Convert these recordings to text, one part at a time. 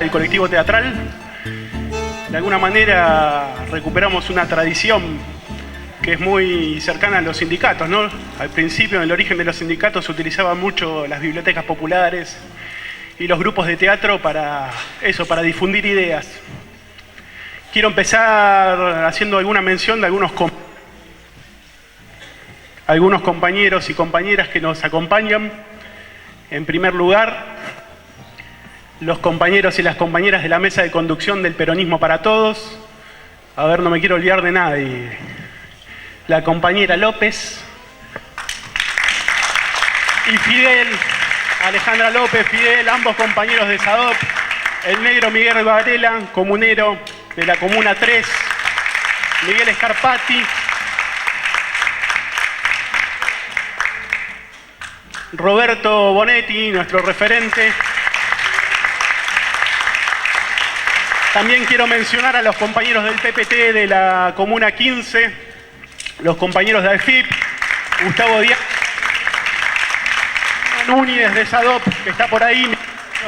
El colectivo teatral, de alguna manera recuperamos una tradición que es muy cercana a los sindicatos, ¿no? Al principio, en el origen de los sindicatos, se utilizaban mucho las bibliotecas populares y los grupos de teatro para eso, para difundir ideas. Quiero empezar haciendo alguna mención de algunos compañeros y compañeras que nos acompañan. En primer lugar, los compañeros y las compañeras de la mesa de conducción del Peronismo para Todos. A ver, no me quiero olvidar de nadie. La compañera López y Fidel, Alejandra López, Fidel, ambos compañeros de SADOP, el negro Miguel Varela, comunero de la Comuna 3, Miguel Scarpati, Roberto Bonetti, nuestro referente. También quiero mencionar a los compañeros del PPT de la Comuna 15, los compañeros de AFIP, Gustavo Díaz, Núñez de SADOP, que está por ahí,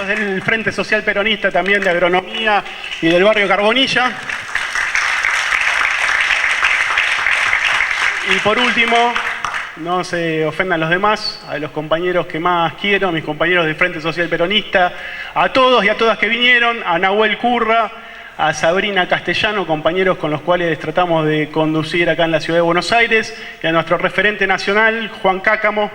del Frente Social Peronista también de Agronomía y del barrio Carbonilla. Y por último, no se ofendan los demás, a los compañeros que más quiero, mis compañeros del Frente Social Peronista, a todos y a todas que vinieron, a Nahuel Curra, a Sabrina Castellano, compañeros con los cuales tratamos de conducir acá en la Ciudad de Buenos Aires, y a nuestro referente nacional, Juan Cácamo.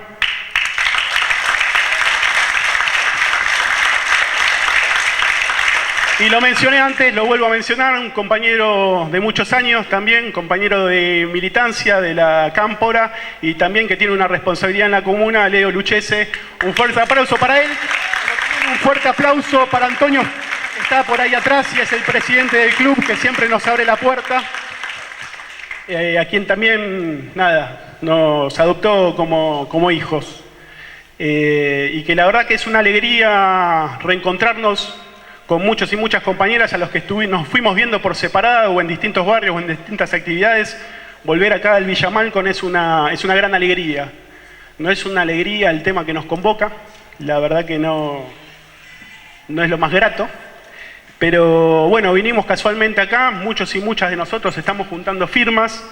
Y lo mencioné antes, lo vuelvo a mencionar, un compañero de muchos años también, compañero de militancia de la Cámpora y también que tiene una responsabilidad en la comuna, Leo Luchese. Un fuerte aplauso para él. Un fuerte aplauso para Antonio, que está por ahí atrás y es el presidente del club, que siempre nos abre la puerta. A quien también, nos adoptó como hijos. Y que la verdad que es una alegría reencontrarnos con muchos y muchas compañeras a los que nos fuimos viendo por separado o en distintos barrios o en distintas actividades. Volver acá al Villa Malcon es una gran alegría. No es una alegría el tema que nos convoca, la verdad que no es lo más grato. Pero bueno, vinimos casualmente acá, muchos y muchas de nosotros estamos juntando firmas.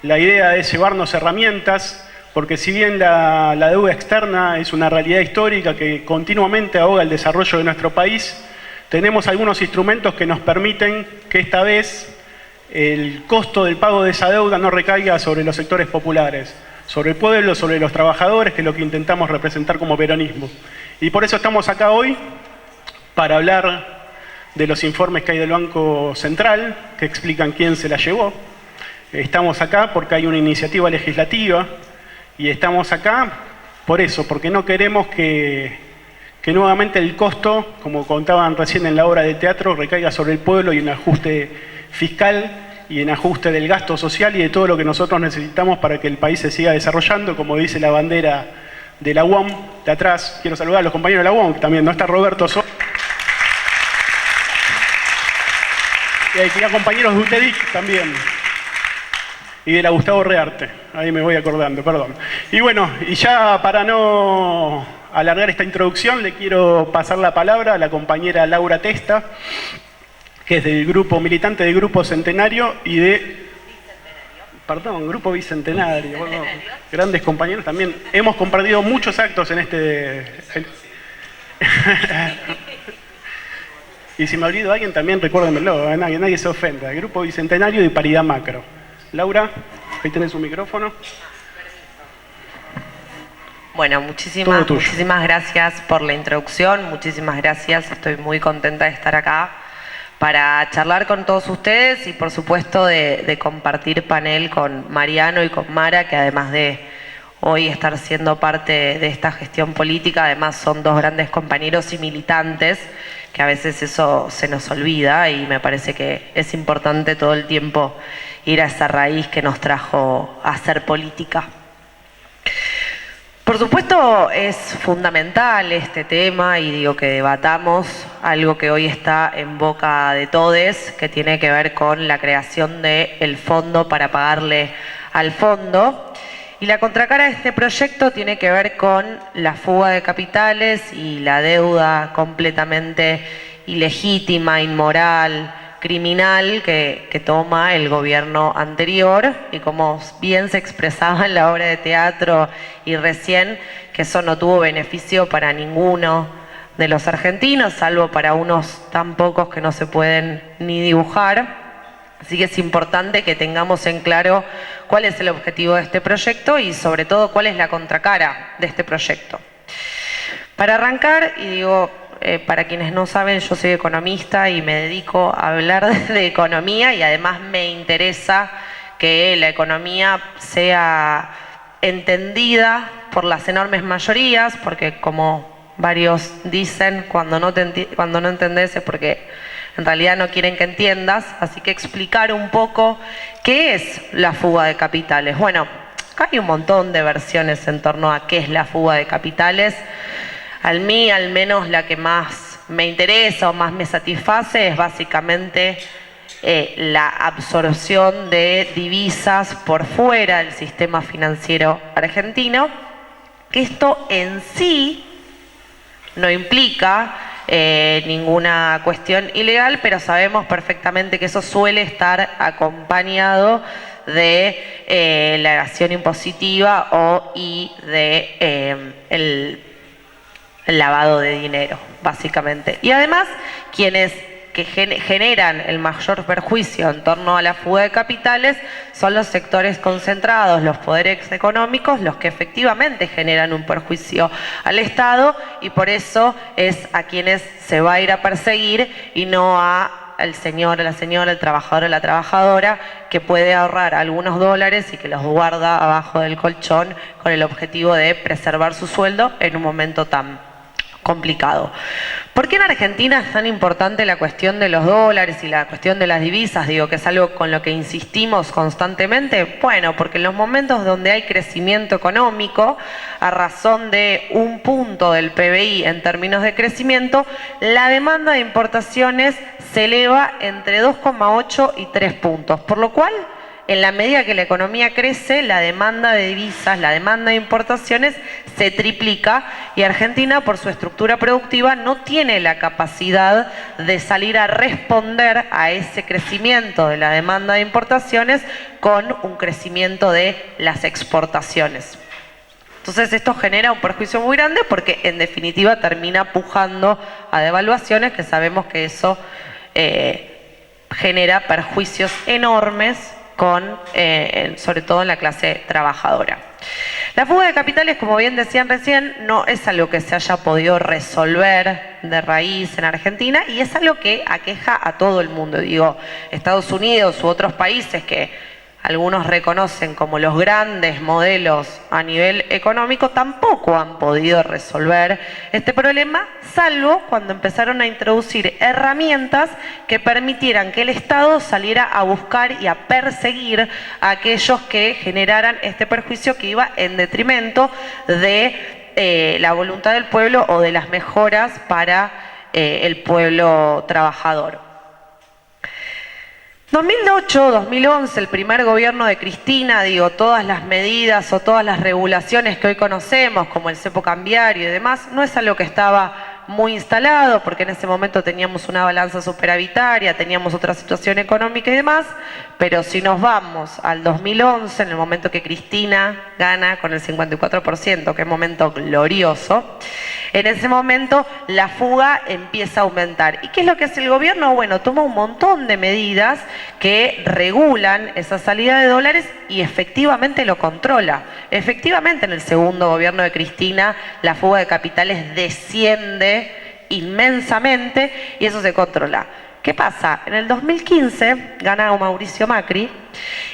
La idea es llevarnos herramientas, porque si bien la deuda externa es una realidad histórica que continuamente ahoga el desarrollo de nuestro país, tenemos algunos instrumentos que nos permiten que esta vez el costo del pago de esa deuda no recaiga sobre los sectores populares, sobre el pueblo, sobre los trabajadores, que es lo que intentamos representar como peronismo. Y por eso estamos acá hoy, para hablar de los informes que hay del Banco Central, que explican quién se la llevó. Estamos acá porque hay una iniciativa legislativa, y estamos acá por eso, porque no queremos que nuevamente el costo, como contaban recién en la obra de teatro, recaiga sobre el pueblo y en ajuste fiscal y en ajuste del gasto social y de todo lo que nosotros necesitamos para que el país se siga desarrollando, como dice la bandera de la UOM de atrás. Quiero saludar a los compañeros de la UOM también, ¿no? Está Roberto Sol. Y hay compañeros de UTEDIC también. Y de la Gustavo Rearte, ahí me voy acordando, perdón. Y bueno, y ya para no alargar esta introducción, le quiero pasar la palabra a la compañera Laura Testa, que es del grupo militante del Grupo Centenario y Grupo Bicentenario. Bueno, grandes compañeros también. Hemos compartido muchos actos en y si me olvido a alguien también recuérdenmelo, nadie se ofenda. El Grupo Bicentenario y Paridad Macro. Laura, ahí tenés un micrófono. Bueno, muchísimas gracias por la introducción, muchísimas gracias, estoy muy contenta de estar acá para charlar con todos ustedes y por supuesto de compartir panel con Mariano y con Mara, que además de hoy estar siendo parte de esta gestión política, además son dos grandes compañeros y militantes, que a veces eso se nos olvida y me parece que es importante todo el tiempo ir a esa raíz que nos trajo a hacer política. Por supuesto es fundamental este tema y digo que debatamos algo que hoy está en boca de todos, que tiene que ver con la creación del fondo para pagarle al fondo. Y la contracara de este proyecto tiene que ver con la fuga de capitales y la deuda completamente ilegítima, inmoral, criminal que toma el gobierno anterior, y como bien se expresaba en la obra de teatro y recién, que eso no tuvo beneficio para ninguno de los argentinos, salvo para unos tan pocos que no se pueden ni dibujar. Así que es importante que tengamos en claro cuál es el objetivo de este proyecto y sobre todo cuál es la contracara de este proyecto. Para arrancar, y digo, para quienes no saben, yo soy economista y me dedico a hablar de economía y además me interesa que la economía sea entendida por las enormes mayorías, porque como varios dicen, cuando no entendés es porque en realidad no quieren que entiendas, así que explicar un poco qué es la fuga de capitales. Bueno, acá hay un montón de versiones en torno a qué es la fuga de capitales. A mí, al menos la que más me interesa o más me satisface es básicamente la absorción de divisas por fuera del sistema financiero argentino, que esto en sí no implica ninguna cuestión ilegal, pero sabemos perfectamente que eso suele estar acompañado de la evasión impositiva y de el lavado de dinero, básicamente. Y además, quienes que generan el mayor perjuicio en torno a la fuga de capitales son los sectores concentrados, los poderes económicos, los que efectivamente generan un perjuicio al Estado, y por eso es a quienes se va a ir a perseguir y no al señor, a la señora, al trabajador, a la trabajadora, que puede ahorrar algunos dólares y que los guarda abajo del colchón con el objetivo de preservar su sueldo en un momento tan complicado. ¿Por qué en Argentina es tan importante la cuestión de los dólares y la cuestión de las divisas? Digo que es algo con lo que insistimos constantemente. Bueno, porque en los momentos donde hay crecimiento económico, a razón de 1 punto del PBI en términos de crecimiento, la demanda de importaciones se eleva entre 2,8 y 3 puntos, por lo cual en la medida que la economía crece, la demanda de divisas, la demanda de importaciones se triplica, y Argentina, por su estructura productiva, no tiene la capacidad de salir a responder a ese crecimiento de la demanda de importaciones con un crecimiento de las exportaciones. Entonces esto genera un perjuicio muy grande porque en definitiva termina pujando a devaluaciones, que sabemos que eso genera perjuicios enormes sobre todo en la clase trabajadora. La fuga de capitales, como bien decían recién, no es algo que se haya podido resolver de raíz en Argentina, y es algo que aqueja a todo el mundo. Digo, Estados Unidos u otros países que algunos reconocen como los grandes modelos a nivel económico, tampoco han podido resolver este problema, salvo cuando empezaron a introducir herramientas que permitieran que el Estado saliera a buscar y a perseguir a aquellos que generaran este perjuicio que iba en detrimento de la voluntad del pueblo o de las mejoras para el pueblo trabajador. 2008-2011, el primer gobierno de Cristina, digo, todas las medidas o todas las regulaciones que hoy conocemos, como el cepo cambiario y demás, no es algo que estaba muy instalado, porque en ese momento teníamos una balanza superavitaria, teníamos otra situación económica y demás, pero si nos vamos al 2011, en el momento que Cristina gana con el 54%, que es un momento glorioso, en ese momento la fuga empieza a aumentar. ¿Y qué es lo que hace el gobierno? Bueno, toma un montón de medidas que regulan esa salida de dólares y efectivamente lo controla. Efectivamente, en el segundo gobierno de Cristina la fuga de capitales desciende inmensamente y eso se controla. ¿Qué pasa? En el 2015 gana Mauricio Macri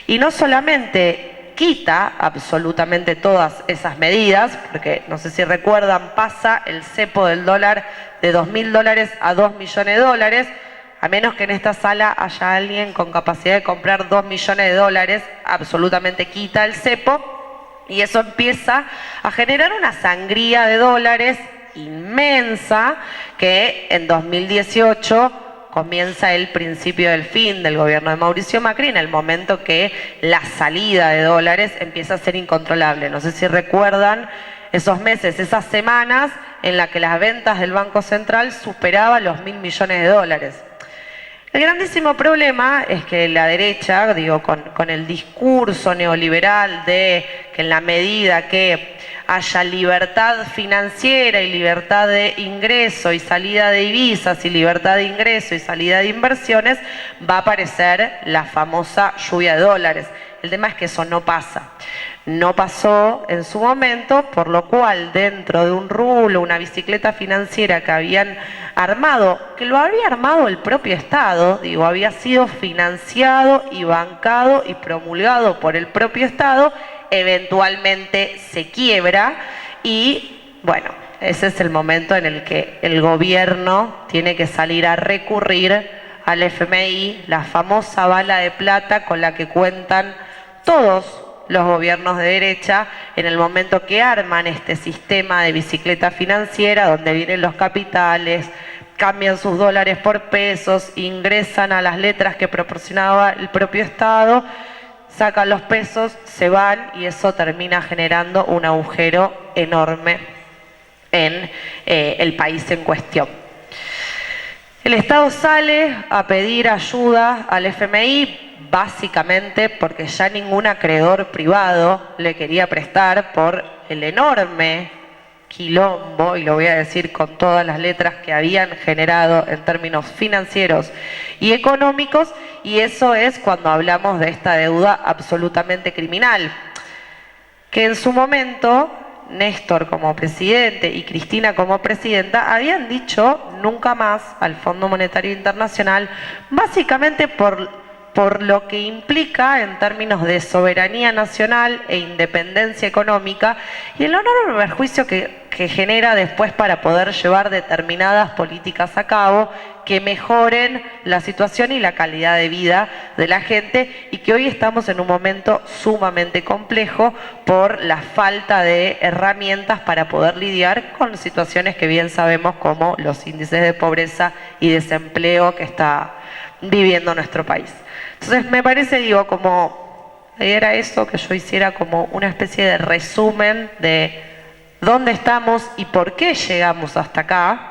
y no solamente quita absolutamente todas esas medidas, porque no sé si recuerdan, pasa el cepo del dólar de $2.000 a 2 millones de dólares, a menos que en esta sala haya alguien con capacidad de comprar 2 millones de dólares, absolutamente quita el cepo y eso empieza a generar una sangría de dólares inmensa que en 2018 comienza el principio del fin del gobierno de Mauricio Macri en el momento que la salida de dólares empieza a ser incontrolable. No sé si recuerdan esos meses, esas semanas en las que las ventas del Banco Central superaban los 1.000 millones de dólares. El grandísimo problema es que la derecha, con el discurso neoliberal de que en la medida que haya libertad financiera y libertad de ingreso y salida de divisas y libertad de ingreso y salida de inversiones, va a aparecer la famosa lluvia de dólares. El tema es que eso no pasa. No pasó en su momento, por lo cual dentro de un rulo, una bicicleta financiera que habían armado, que lo había armado el propio Estado, había sido financiado y bancado y promulgado por el propio Estado, eventualmente se quiebra y bueno, ese es el momento en el que el gobierno tiene que salir a recurrir al FMI, la famosa bala de plata con la que cuentan todos los gobiernos de derecha en el momento que arman este sistema de bicicleta financiera donde vienen los capitales, cambian sus dólares por pesos, ingresan a las letras que proporcionaba el propio Estado, sacan los pesos, se van y eso termina generando un agujero enorme en el país en cuestión. El Estado sale a pedir ayuda al FMI básicamente porque ya ningún acreedor privado le quería prestar por el enorme quilombo, y lo voy a decir con todas las letras que habían generado en términos financieros y económicos, y eso es cuando hablamos de esta deuda absolutamente criminal, que en su momento Néstor como presidente y Cristina como presidenta habían dicho nunca más al Fondo Monetario Internacional, básicamente por lo que implica en términos de soberanía nacional e independencia económica y el enorme perjuicio que genera después para poder llevar determinadas políticas a cabo que mejoren la situación y la calidad de vida de la gente, y que hoy estamos en un momento sumamente complejo por la falta de herramientas para poder lidiar con situaciones que bien sabemos como los índices de pobreza y desempleo que está viviendo nuestro país. Entonces me parece, como era eso que yo hiciera como una especie de resumen de dónde estamos y por qué llegamos hasta acá,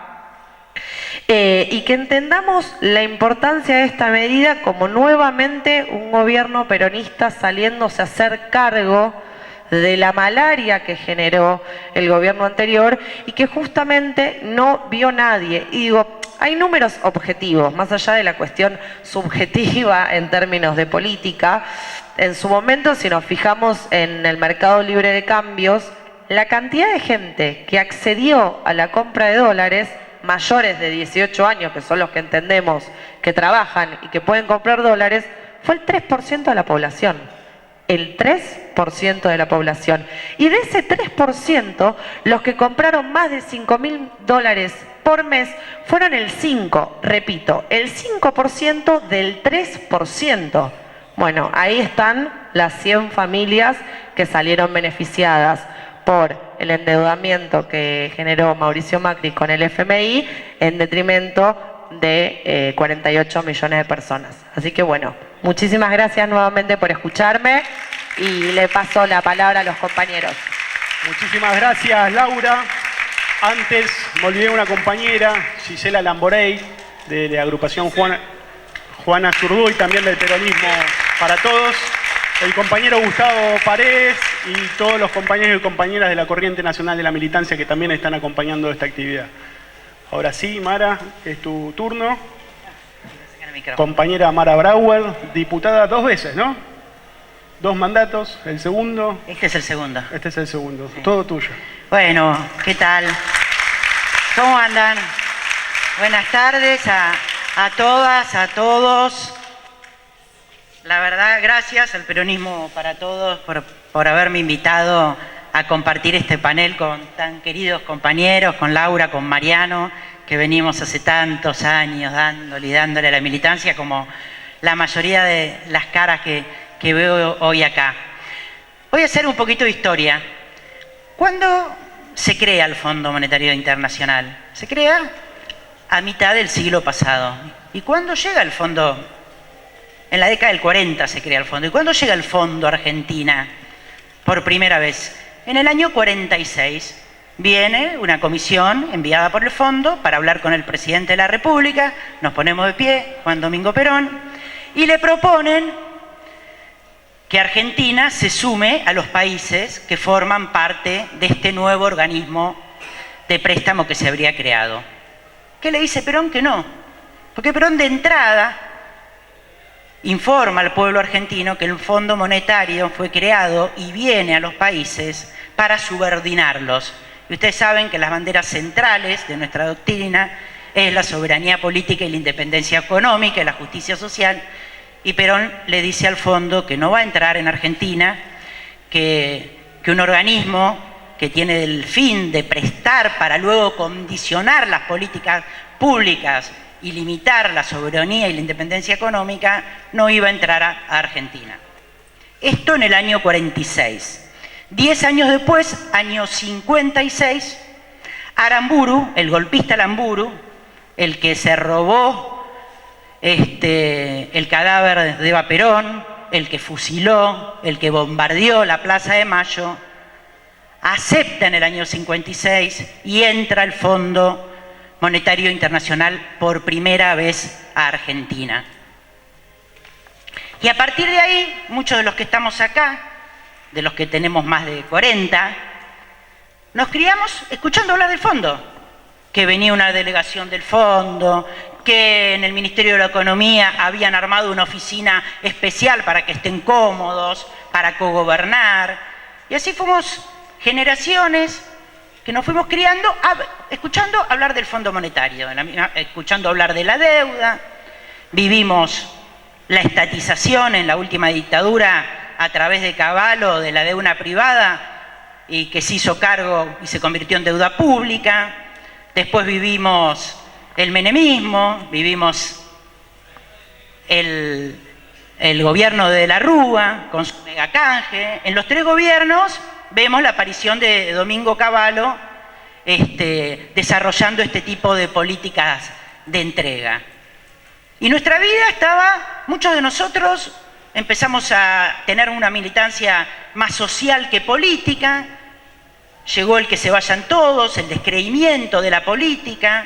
y que entendamos la importancia de esta medida como nuevamente un gobierno peronista saliéndose a hacer cargo de la malaria que generó el gobierno anterior y que justamente no vio nadie. Y hay números objetivos, más allá de la cuestión subjetiva en términos de política. En su momento, si nos fijamos en el mercado libre de cambios, la cantidad de gente que accedió a la compra de dólares, mayores de 18 años, que son los que entendemos que trabajan y que pueden comprar dólares, fue el 3% de la población. El 3% de la población. Y de ese 3%, los que compraron más de $5.000 por mes fueron el 5%, repito, el 5% del 3%. Bueno, ahí están las 100 familias que salieron beneficiadas por el endeudamiento que generó Mauricio Macri con el FMI en detrimento de 48 millones de personas. Así que bueno, muchísimas gracias nuevamente por escucharme y le paso la palabra a los compañeros. Muchísimas gracias, Laura. Antes me olvidé de una compañera, Gisela Lamborey, de la agrupación Juana Zurduy, también del Peronismo para Todos. El compañero Gustavo Paredes y todos los compañeros y compañeras de la Corriente Nacional de la Militancia que también están acompañando esta actividad. Ahora sí, Mara, es tu turno. Compañera Mara Brauer, diputada 2 veces, ¿no? 2 mandatos, el segundo. Este es el segundo. Este es el segundo, sí. Todo tuyo. Bueno, ¿qué tal? ¿Cómo andan? Buenas tardes a todas, a todos. La verdad, gracias al Peronismo para Todos por haberme invitado a compartir este panel con tan queridos compañeros, con Laura, con Mariano, que venimos hace tantos años dándole a la militancia, como la mayoría de las caras que veo hoy acá. Voy a hacer un poquito de historia. ¿Cuándo se crea el Fondo Monetario Internacional? Se crea a mitad del siglo pasado. ¿Y cuándo llega el fondo? En la década del 40 se crea el fondo. ¿Y cuándo llega el Fondo Argentina? Por primera vez. En el año 46 viene una comisión enviada por el fondo para hablar con el presidente de la República. Nos ponemos de pie, Juan Domingo Perón, y le proponen que Argentina se sume a los países que forman parte de este nuevo organismo de préstamo que se habría creado. ¿Qué le dice Perón? Que no. Porque Perón de entrada informa al pueblo argentino que el Fondo Monetario fue creado y viene a los países para subordinarlos. Y ustedes saben que las banderas centrales de nuestra doctrina es la soberanía política y la independencia económica y la justicia social. Y Perón le dice al fondo que no va a entrar en Argentina, que un organismo que tiene el fin de prestar para luego condicionar las políticas públicas y limitar la soberanía y la independencia económica, no iba a entrar a Argentina. Esto en el año 46. 10 años después, año 56, Aramburu, el golpista Aramburu, el que se robó el cadáver de Eva Perón, el que fusiló, el que bombardeó la Plaza de Mayo, acepta en el año 56 y entra al Fondo Monetario Internacional por primera vez a Argentina. Y a partir de ahí, muchos de los que estamos acá, de los que tenemos más de 40, nos criamos escuchando hablar del fondo, que venía una delegación del fondo, que en el Ministerio de la Economía habían armado una oficina especial para que estén cómodos, para cogobernar. Y así fuimos generaciones que nos fuimos criando, escuchando hablar del Fondo Monetario, escuchando hablar de la deuda. Vivimos la estatización en la última dictadura a través de Cavallo de la deuda privada y que se hizo cargo y se convirtió en deuda pública. Después vivimos el menemismo, vivimos el gobierno de la Rúa con su megacanje. En los tres gobiernos vemos la aparición de Domingo Cavallo desarrollando este tipo de políticas de entrega. Y nuestra vida estaba, muchos de nosotros empezamos a tener una militancia más social que política. Llegó el que se vayan todos, el descreimiento de la política,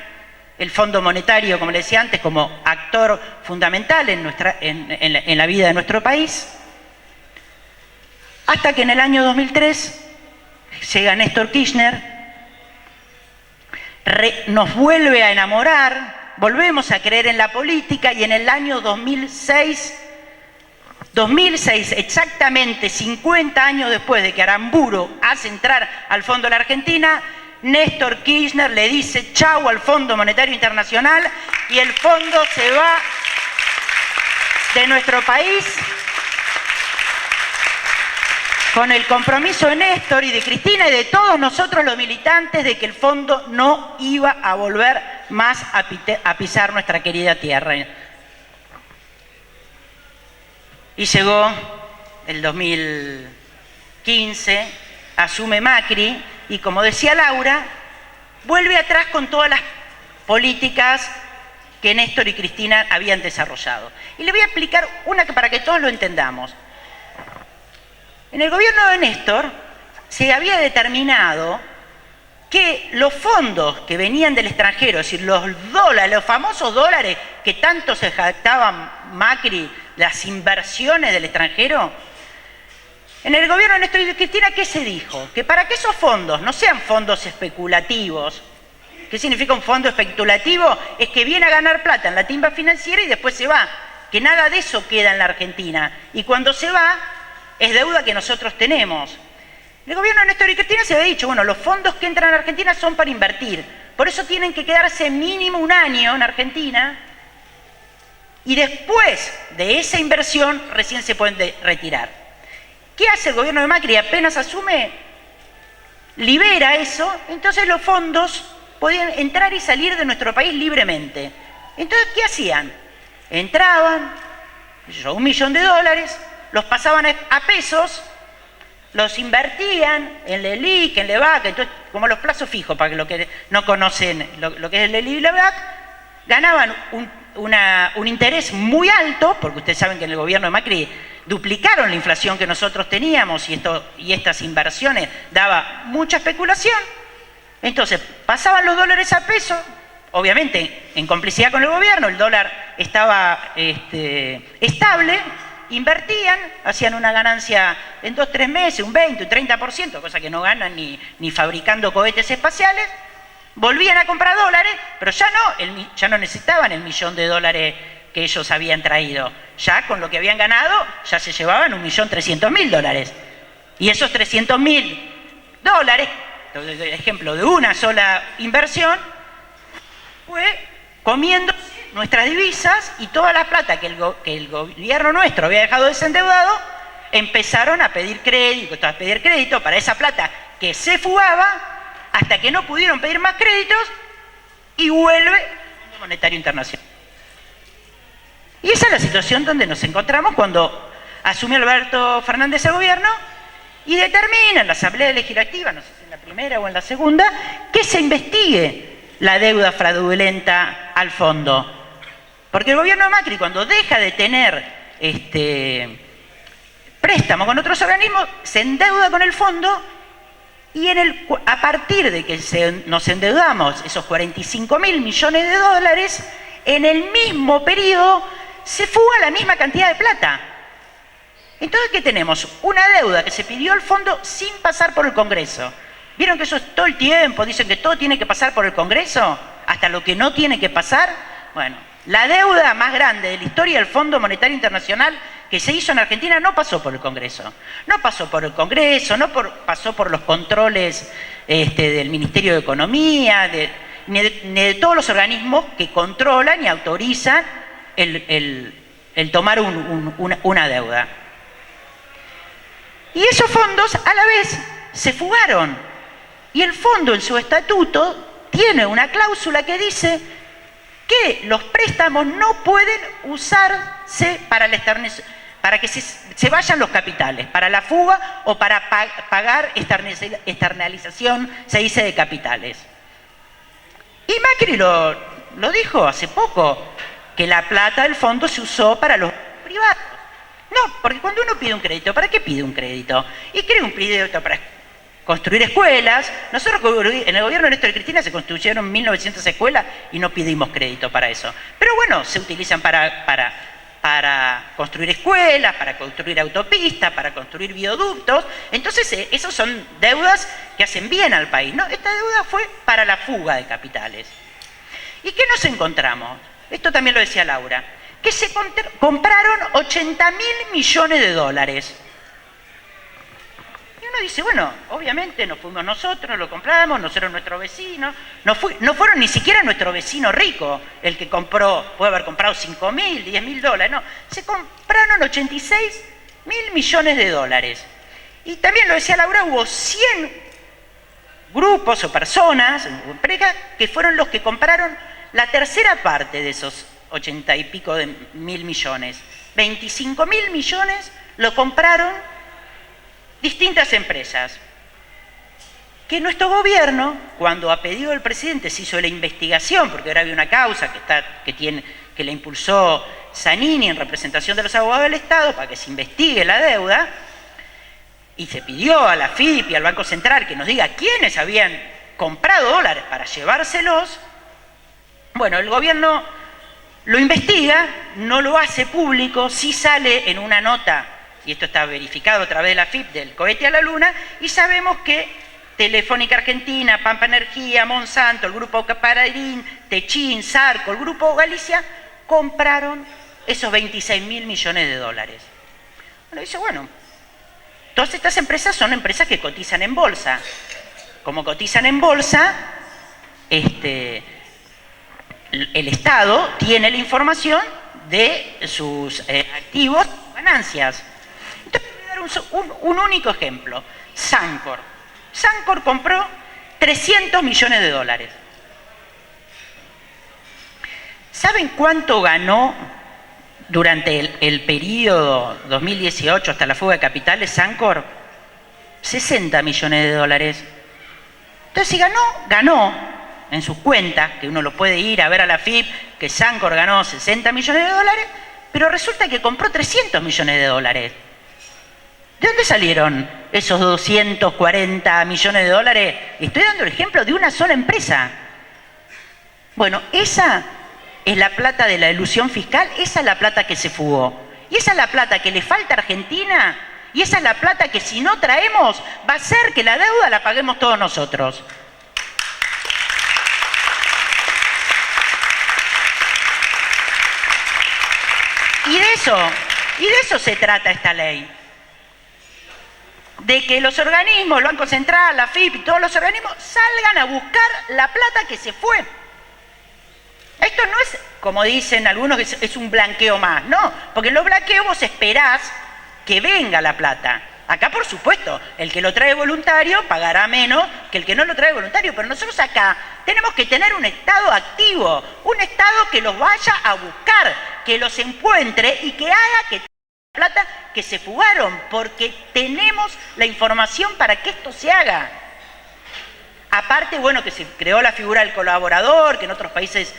el Fondo Monetario, como le decía antes, como actor fundamental en la vida de nuestro país. Hasta que en el año 2003 llega Néstor Kirchner, nos vuelve a enamorar, volvemos a creer en la política y en el año 2006, exactamente 50 años después de que Aramburu hace entrar al Fondo de la Argentina, Néstor Kirchner le dice chau al Fondo Monetario Internacional y el fondo se va de nuestro país con el compromiso de Néstor y de Cristina y de todos nosotros los militantes de que el fondo no iba a volver más a pisar nuestra querida tierra. Y llegó el 2015, asume Macri y, como decía Laura, vuelve atrás con todas las políticas que Néstor y Cristina habían desarrollado. Y le voy a explicar una para que todos lo entendamos. En el gobierno de Néstor se había determinado que los fondos que venían del extranjero, es decir, los dólares, los famosos dólares que tanto se jactaban Macri, las inversiones del extranjero, en el gobierno de Néstor y de Cristina, ¿qué se dijo? Que para que esos fondos no sean fondos especulativos. ¿Qué significa un fondo especulativo? Es que viene a ganar plata en la timba financiera y después se va. Que nada de eso queda en la Argentina. Y cuando se va, es deuda que nosotros tenemos. El gobierno de Néstor y Cristina se había dicho, bueno, los fondos que entran a Argentina son para invertir. Por eso tienen que quedarse mínimo un año en Argentina y después de esa inversión recién se pueden retirar. ¿Qué hace el gobierno de Macri? Apenas asume, libera eso, entonces los fondos podían entrar y salir de nuestro país libremente. Entonces, ¿qué hacían? Entraban, $1 millón, los pasaban a pesos, los invertían en LELIQ, en LEBAC, entonces, como los plazos fijos, para los que no conocen lo que es el LELIQ y LEBAC, ganaban un interés muy alto, porque ustedes saben que en el gobierno de Macri duplicaron la inflación que nosotros teníamos y estas inversiones daba mucha especulación. Entonces, pasaban los dólares a peso, obviamente en complicidad con el gobierno, el dólar estaba estable, invertían, hacían una ganancia en 2-3 meses, un 20, un 30%, cosa que no ganan ni fabricando cohetes espaciales, volvían a comprar dólares, pero ya no necesitaban el $1 millón que ellos habían traído. Ya con lo que habían ganado, ya se llevaban $1.300.000. Y esos $300.000, ejemplo de una sola inversión, fue comiendo nuestras divisas y toda la plata que el gobierno nuestro había dejado desendeudado, empezaron a pedir crédito para esa plata que se fugaba hasta que no pudieron pedir más créditos y vuelve el Fondo Monetario Internacional. Y esa es la situación donde nos encontramos cuando asumió Alberto Fernández el gobierno y determina en la Asamblea Legislativa, no sé si en la primera o en la segunda, que se investigue la deuda fraudulenta al fondo. Porque el gobierno de Macri, cuando deja de tener préstamo con otros organismos, se endeuda con el fondo y a partir de que nos endeudamos esos $45.000 millones, en el mismo periodo se fuga la misma cantidad de plata. Entonces, ¿qué tenemos? Una deuda que se pidió al fondo sin pasar por el Congreso. ¿Vieron que eso es todo el tiempo? Dicen que todo tiene que pasar por el Congreso, hasta lo que no tiene que pasar. Bueno, la deuda más grande de la historia del Fondo Monetario Internacional que se hizo en Argentina no pasó por el Congreso. No pasó por el Congreso, pasó por los controles del Ministerio de Economía, ni de todos los organismos que controlan y autorizan el tomar una deuda. Y esos fondos a la vez se fugaron. Y el fondo en su estatuto tiene una cláusula que dice que los préstamos no pueden usarse para que se vayan los capitales, para la fuga o para pagar externalización, se dice, de capitales. Y Macri lo dijo hace poco, que la plata del fondo se usó para los privados. No, porque cuando uno pide un crédito, ¿para qué pide un crédito? Y quiere un crédito para construir escuelas. Nosotros en el gobierno de Néstor y Cristina se construyeron 1.900 escuelas y no pedimos crédito para eso. Pero bueno, se utilizan para construir escuelas, para construir autopistas, para construir bioductos. Entonces, esos son deudas que hacen bien al país, ¿no? Esta deuda fue para la fuga de capitales. ¿Y qué nos encontramos? Esto también lo decía Laura, que se compraron $80.000 millones. Y uno dice, bueno, obviamente no fuimos nosotros, lo compramos, no fueron nuestros vecinos, no fueron ni siquiera nuestro vecino rico el que compró, puede haber comprado $5.000, $10.000, no, se compraron $86.000 millones. Y también lo decía Laura, hubo 100 grupos o personas, empresas, que fueron los que compraron la tercera parte de esos 80 y pico de mil millones. 25.000 millones lo compraron distintas empresas. Que nuestro gobierno, cuando a pedido del presidente se hizo la investigación, porque ahora había una causa que la impulsó Zanini en representación de los abogados del Estado para que se investigue la deuda, y se pidió a la FIP y al Banco Central que nos diga quiénes habían comprado dólares para llevárselos. Bueno, el gobierno lo investiga, no lo hace público, sí sale en una nota, y esto está verificado a través de la FIP, del cohete a la luna, y sabemos que Telefónica Argentina, Pampa Energía, Monsanto, el Grupo Paraín, Techín, Sarco, el Grupo Galicia, compraron esos $26.000 millones. Bueno, dice, bueno, todas estas empresas son empresas que cotizan en bolsa. Como cotizan en bolsa, el Estado tiene la información de sus activos, ganancias. Entonces, voy a dar un único ejemplo. Sancor. Sancor compró 300 millones de dólares. ¿Saben cuánto ganó durante el periodo 2018 hasta la fuga de capitales Sancor? 60 millones de dólares. Entonces, si ganó en sus cuentas, que uno lo puede ir a ver a la FIP, que Sancor ganó 60 millones de dólares, pero resulta que compró 300 millones de dólares. ¿De dónde salieron esos 240 millones de dólares? Estoy dando el ejemplo de una sola empresa. Bueno, esa es la plata de la elusión fiscal, esa es la plata que se fugó. Y esa es la plata que le falta a Argentina, y esa es la plata que si no traemos va a hacer que la deuda la paguemos todos nosotros. Y de eso se trata esta ley. De que los organismos, el Banco Central, la FIP y todos los organismos salgan a buscar la plata que se fue. Esto no es, como dicen algunos, que es un blanqueo más. No, porque en los blanqueos vos esperás que venga la plata. Acá, por supuesto, el que lo trae voluntario pagará menos que el que no lo trae voluntario. Pero nosotros acá tenemos que tener un Estado activo, un Estado que los vaya a buscar, que los encuentre y que haga que plata que se fugaron, porque tenemos la información para que esto se haga. Aparte, bueno, que se creó la figura del colaborador, que en otros países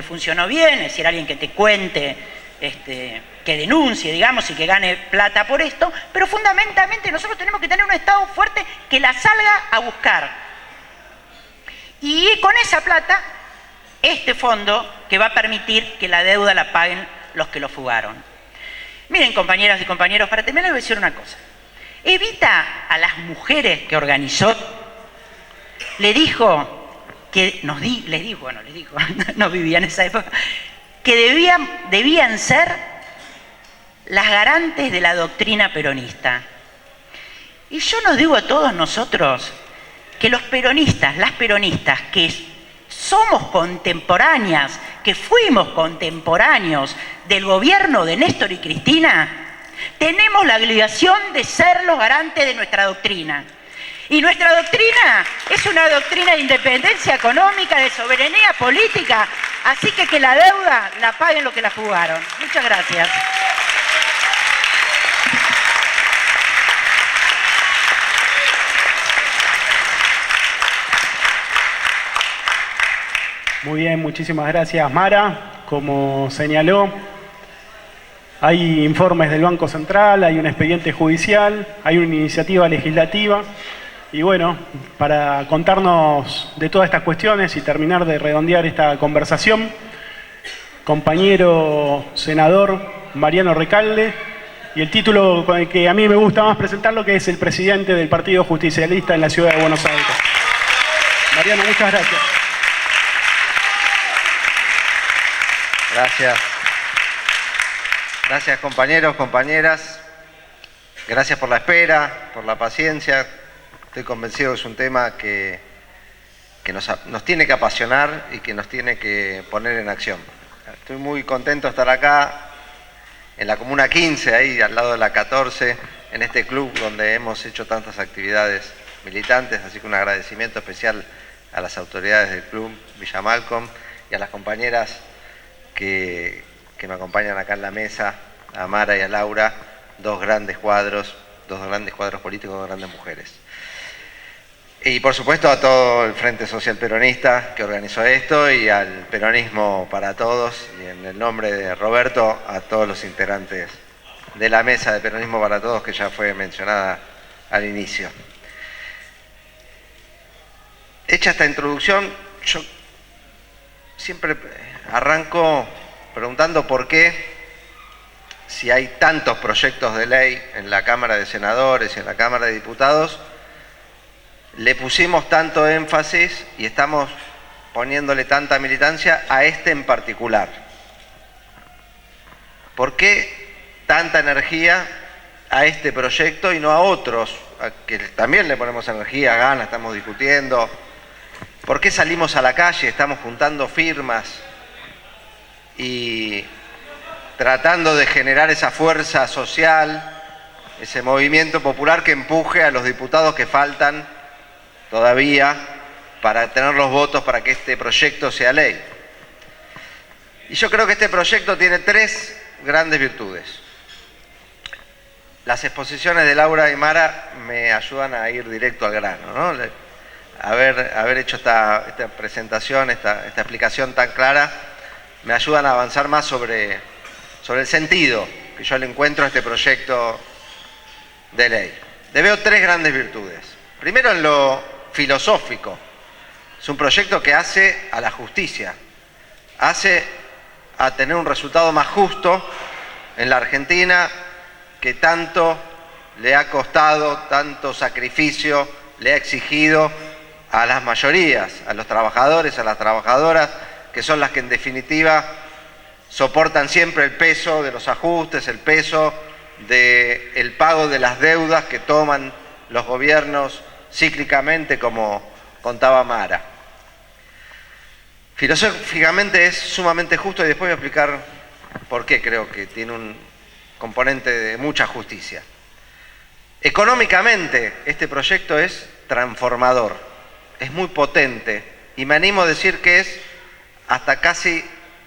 funcionó bien, es decir, alguien que te cuente, que denuncie, digamos, y que gane plata por esto, pero fundamentalmente nosotros tenemos que tener un Estado fuerte que la salga a buscar. Y con esa plata, este fondo que va a permitir que la deuda la paguen los que lo fugaron. Miren, compañeras y compañeros, para terminar les voy a decir una cosa. Evita a las mujeres que organizó, les dijo, no vivía en esa época, que debían ser las garantes de la doctrina peronista. Y yo nos digo a todos nosotros que los peronistas, las peronistas, que somos contemporáneas, que fuimos contemporáneos del gobierno de Néstor y Cristina, tenemos la obligación de ser los garantes de nuestra doctrina. Y nuestra doctrina es una doctrina de independencia económica, de soberanía política, así que la deuda la paguen los que la fugaron. Muchas gracias. Muy bien, muchísimas gracias, Mara. Como señaló, hay informes del Banco Central, hay un expediente judicial, hay una iniciativa legislativa. Y bueno, para contarnos de todas estas cuestiones y terminar de redondear esta conversación, compañero senador Mariano Recalde, y el título con el que a mí me gusta más presentarlo, que es el presidente del Partido Justicialista en la Ciudad de Buenos Aires. Mariano, muchas gracias. Gracias. Gracias, compañeros, compañeras. Gracias por la espera, por la paciencia. Estoy convencido que es un tema que nos tiene que apasionar y que nos tiene que poner en acción. Estoy muy contento de estar acá, en la Comuna 15, ahí al lado de la 14, en este club donde hemos hecho tantas actividades militantes, así que un agradecimiento especial a las autoridades del club Villa Malcolm y a las compañeras que me acompañan acá en la mesa, a Mara y a Laura, dos grandes cuadros políticos, dos grandes mujeres. Y por supuesto a todo el Frente Social Peronista que organizó esto y al Peronismo para Todos, y en el nombre de Roberto, a todos los integrantes de la mesa de Peronismo para Todos que ya fue mencionada al inicio. Hecha esta introducción, yo siempre arranco preguntando por qué, si hay tantos proyectos de ley en la Cámara de Senadores y en la Cámara de Diputados, le pusimos tanto énfasis y estamos poniéndole tanta militancia a este en particular. ¿Por qué tanta energía a este proyecto y no a otros, a que también le ponemos energía, ganas, estamos discutiendo? ¿Por qué salimos a la calle, estamos juntando firmas y tratando de generar esa fuerza social, ese movimiento popular que empuje a los diputados que faltan todavía para tener los votos para que este proyecto sea ley. Y yo creo que este proyecto tiene tres grandes virtudes. Las exposiciones de Laura y Mara me ayudan a ir directo al grano, ¿no? Haber hecho esta presentación, esta explicación tan clara, me ayudan a avanzar más sobre el sentido que yo le encuentro a este proyecto de ley. Le veo tres grandes virtudes. Primero, en lo filosófico. Es un proyecto que hace a la justicia, hace a tener un resultado más justo en la Argentina que tanto le ha costado, tanto sacrificio le ha exigido a las mayorías, a los trabajadores, a las trabajadoras, que son las que en definitiva soportan siempre el peso de los ajustes, el peso del pago de las deudas que toman los gobiernos cíclicamente, como contaba Mara. Filosóficamente es sumamente justo y después voy a explicar por qué creo que tiene un componente de mucha justicia. Económicamente este proyecto es transformador, es muy potente y me animo a decir que es hasta casi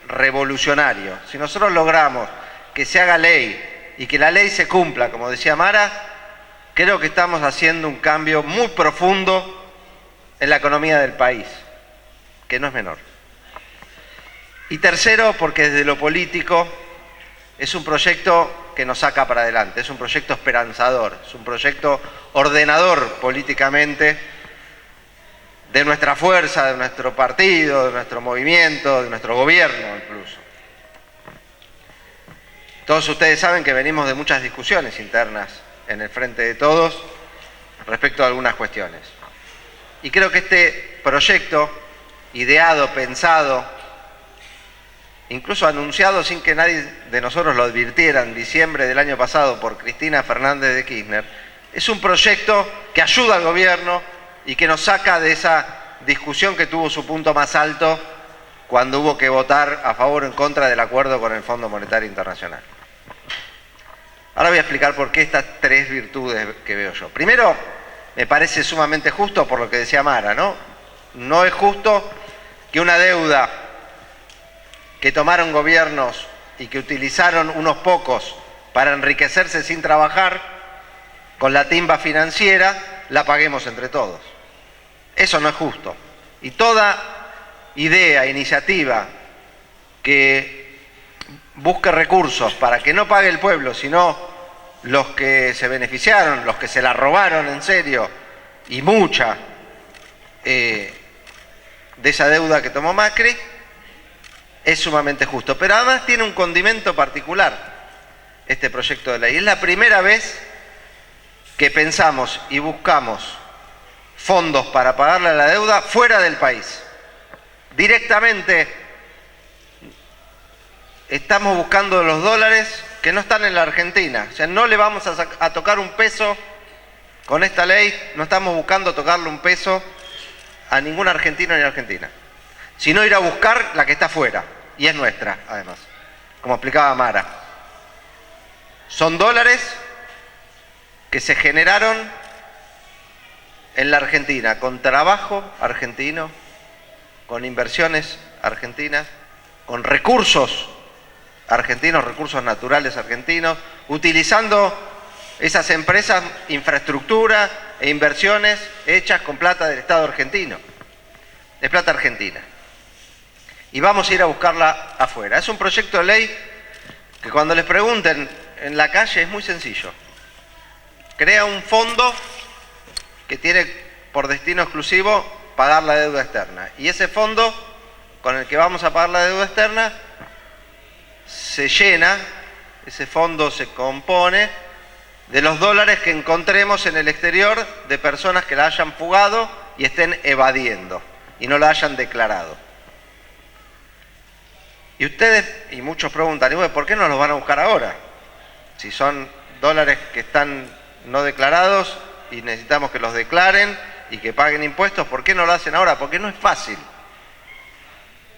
revolucionario. Si nosotros logramos que se haga ley y que la ley se cumpla, como decía Mara, creo que estamos haciendo un cambio muy profundo en la economía del país, que no es menor. Y tercero, porque desde lo político es un proyecto que nos saca para adelante, es un proyecto esperanzador, es un proyecto ordenador políticamente de nuestra fuerza, de nuestro partido, de nuestro movimiento, de nuestro gobierno incluso. Todos ustedes saben que venimos de muchas discusiones internas en el Frente de Todos respecto a algunas cuestiones. Y creo que este proyecto, ideado, pensado, incluso anunciado sin que nadie de nosotros lo advirtiera en diciembre del año pasado por Cristina Fernández de Kirchner, es un proyecto que ayuda al gobierno y que nos saca de esa discusión que tuvo su punto más alto cuando hubo que votar a favor o en contra del acuerdo con el Fondo Monetario Internacional. Ahora voy a explicar por qué estas tres virtudes que veo yo. Primero, me parece sumamente justo por lo que decía Mara, ¿no? No es justo que una deuda que tomaron gobiernos y que utilizaron unos pocos para enriquecerse sin trabajar, con la timba financiera, la paguemos entre todos. Eso no es justo. Y toda idea, iniciativa que busque recursos para que no pague el pueblo, sino los que se beneficiaron, los que se la robaron en serio, y mucha de esa deuda que tomó Macri, es sumamente justo. Pero además tiene un condimento particular este proyecto de ley. Es la primera vez que pensamos y buscamos fondos para pagarle la deuda fuera del país. Directamente estamos buscando los dólares que no están en la Argentina. O sea, no le vamos a tocar un peso con esta ley, no estamos buscando tocarle un peso a ningún argentino ni argentina, sino ir a buscar la que está afuera, y es nuestra, además, como explicaba Mara. Son dólares que se generaron en la Argentina, con trabajo argentino, con inversiones argentinas, con recursos argentinos, recursos naturales argentinos, utilizando esas empresas, infraestructura e inversiones hechas con plata del Estado argentino, de plata argentina. Y vamos a ir a buscarla afuera. Es un proyecto de ley que cuando les pregunten en la calle es muy sencillo. Crea un fondo que tiene por destino exclusivo pagar la deuda externa. Y ese fondo con el que vamos a pagar la deuda externa se llena, ese fondo se compone de los dólares que encontremos en el exterior de personas que la hayan fugado y estén evadiendo y no la hayan declarado. Y ustedes, y muchos preguntan, ¿por qué no los van a buscar ahora? Si son dólares que están no declarados y necesitamos que los declaren y que paguen impuestos, ¿por qué no lo hacen ahora? Porque no es fácil.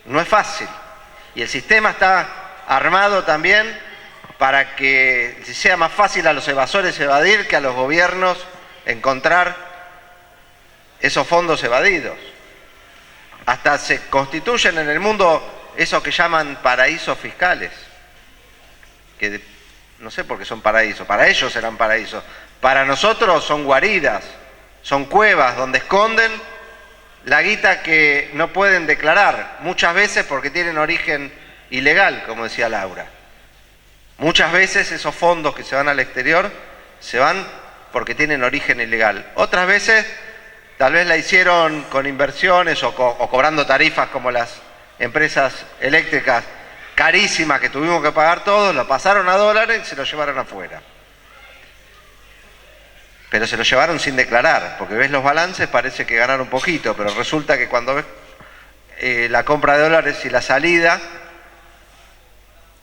No es fácil. Y el sistema está armado también para que sea más fácil a los evasores evadir que a los gobiernos encontrar esos fondos evadidos. Hasta se constituyen en el mundo esos que llaman paraísos fiscales, que no sé por qué son paraísos, para ellos serán paraísos, para nosotros son guaridas, son cuevas donde esconden la guita que no pueden declarar, muchas veces porque tienen origen ilegal, como decía Laura. Muchas veces esos fondos que se van al exterior se van porque tienen origen ilegal. Otras veces tal vez la hicieron con inversiones o cobrando tarifas como las empresas eléctricas carísimas que tuvimos que pagar todos, lo pasaron a dólares y se lo llevaron afuera. Pero se lo llevaron sin declarar, porque ves los balances, parece que ganaron un poquito, pero resulta que cuando ves la compra de dólares y la salida,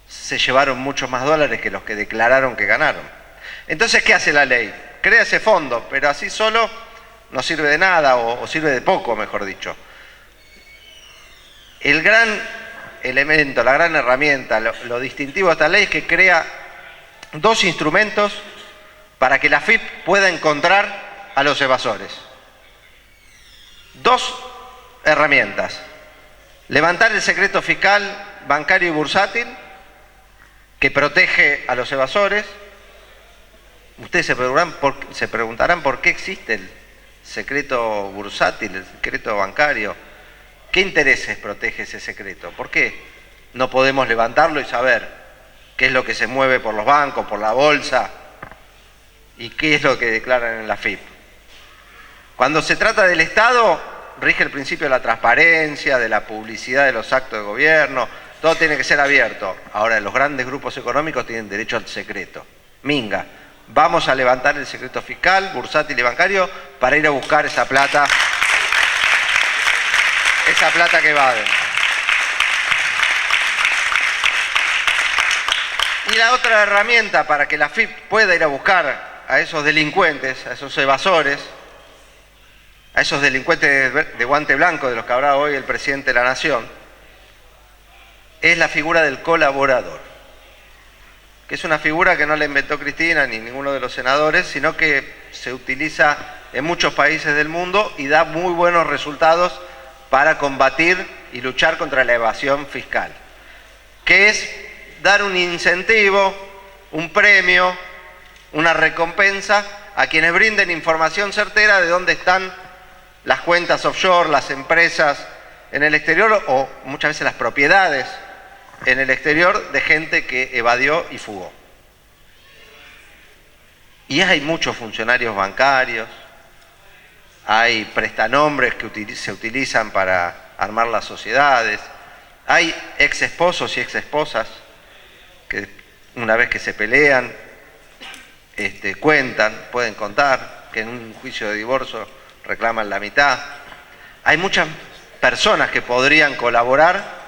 se llevaron muchos más dólares que los que declararon que ganaron. Entonces, ¿qué hace la ley? Crea ese fondo, pero así solo no sirve de nada, o sirve de poco, mejor dicho. El gran elemento, la gran herramienta, lo distintivo de esta ley es que crea dos instrumentos para que la AFIP pueda encontrar a los evasores. Dos herramientas. Levantar el secreto fiscal, bancario y bursátil, que protege a los evasores. Ustedes se preguntarán por qué existe el secreto bursátil, el secreto bancario. ¿Qué intereses protege ese secreto? ¿Por qué no podemos levantarlo y saber qué es lo que se mueve por los bancos, por la bolsa y qué es lo que declaran en la AFIP? Cuando se trata del Estado, rige el principio de la transparencia, de la publicidad de los actos de gobierno, todo tiene que ser abierto. Ahora, los grandes grupos económicos tienen derecho al secreto. Minga, vamos a levantar el secreto fiscal, bursátil y bancario para ir a buscar esa plata que evaden. Y la otra herramienta para que la AFIP pueda ir a buscar a esos delincuentes, a esos evasores, a esos delincuentes de guante blanco de los que hablaba hoy el presidente de la Nación, es la figura del colaborador, que es una figura que no la inventó Cristina ni ninguno de los senadores, sino que se utiliza en muchos países del mundo y da muy buenos resultados para combatir y luchar contra la evasión fiscal, que es dar un incentivo, un premio, una recompensa a quienes brinden información certera de dónde están las cuentas offshore, las empresas en el exterior o muchas veces las propiedades en el exterior de gente que evadió y fugó. Y hay muchos funcionarios bancarios, hay prestanombres que se utilizan para armar las sociedades, hay ex esposos y ex esposas que una vez que se pelean, pueden contar que en un juicio de divorcio reclaman la mitad. Hay muchas personas que podrían colaborar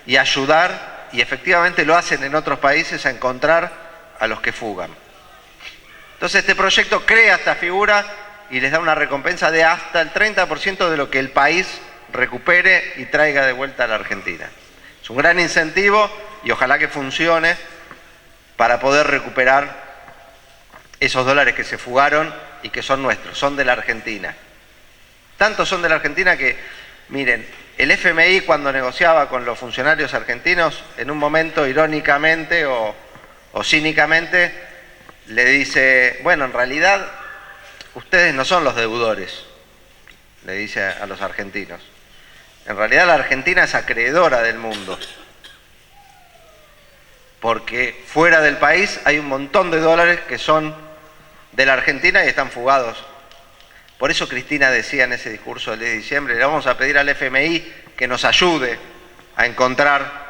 y ayudar, y efectivamente lo hacen en otros países, a encontrar a los que fugan. Entonces este proyecto crea esta figura y les da una recompensa de hasta el 30% de lo que el país recupere y traiga de vuelta a la Argentina. Es un gran incentivo y ojalá que funcione para poder recuperar esos dólares que se fugaron y que son nuestros, son de la Argentina. Tanto son de la Argentina que, miren, el FMI cuando negociaba con los funcionarios argentinos, en un momento irónicamente o cínicamente, le dice, bueno, en realidad ustedes no son los deudores, le dice a los argentinos. En realidad la Argentina es acreedora del mundo, porque fuera del país hay un montón de dólares que son de la Argentina y están fugados. Por eso Cristina decía en ese discurso del 10 de diciembre, le vamos a pedir al FMI que nos ayude a encontrar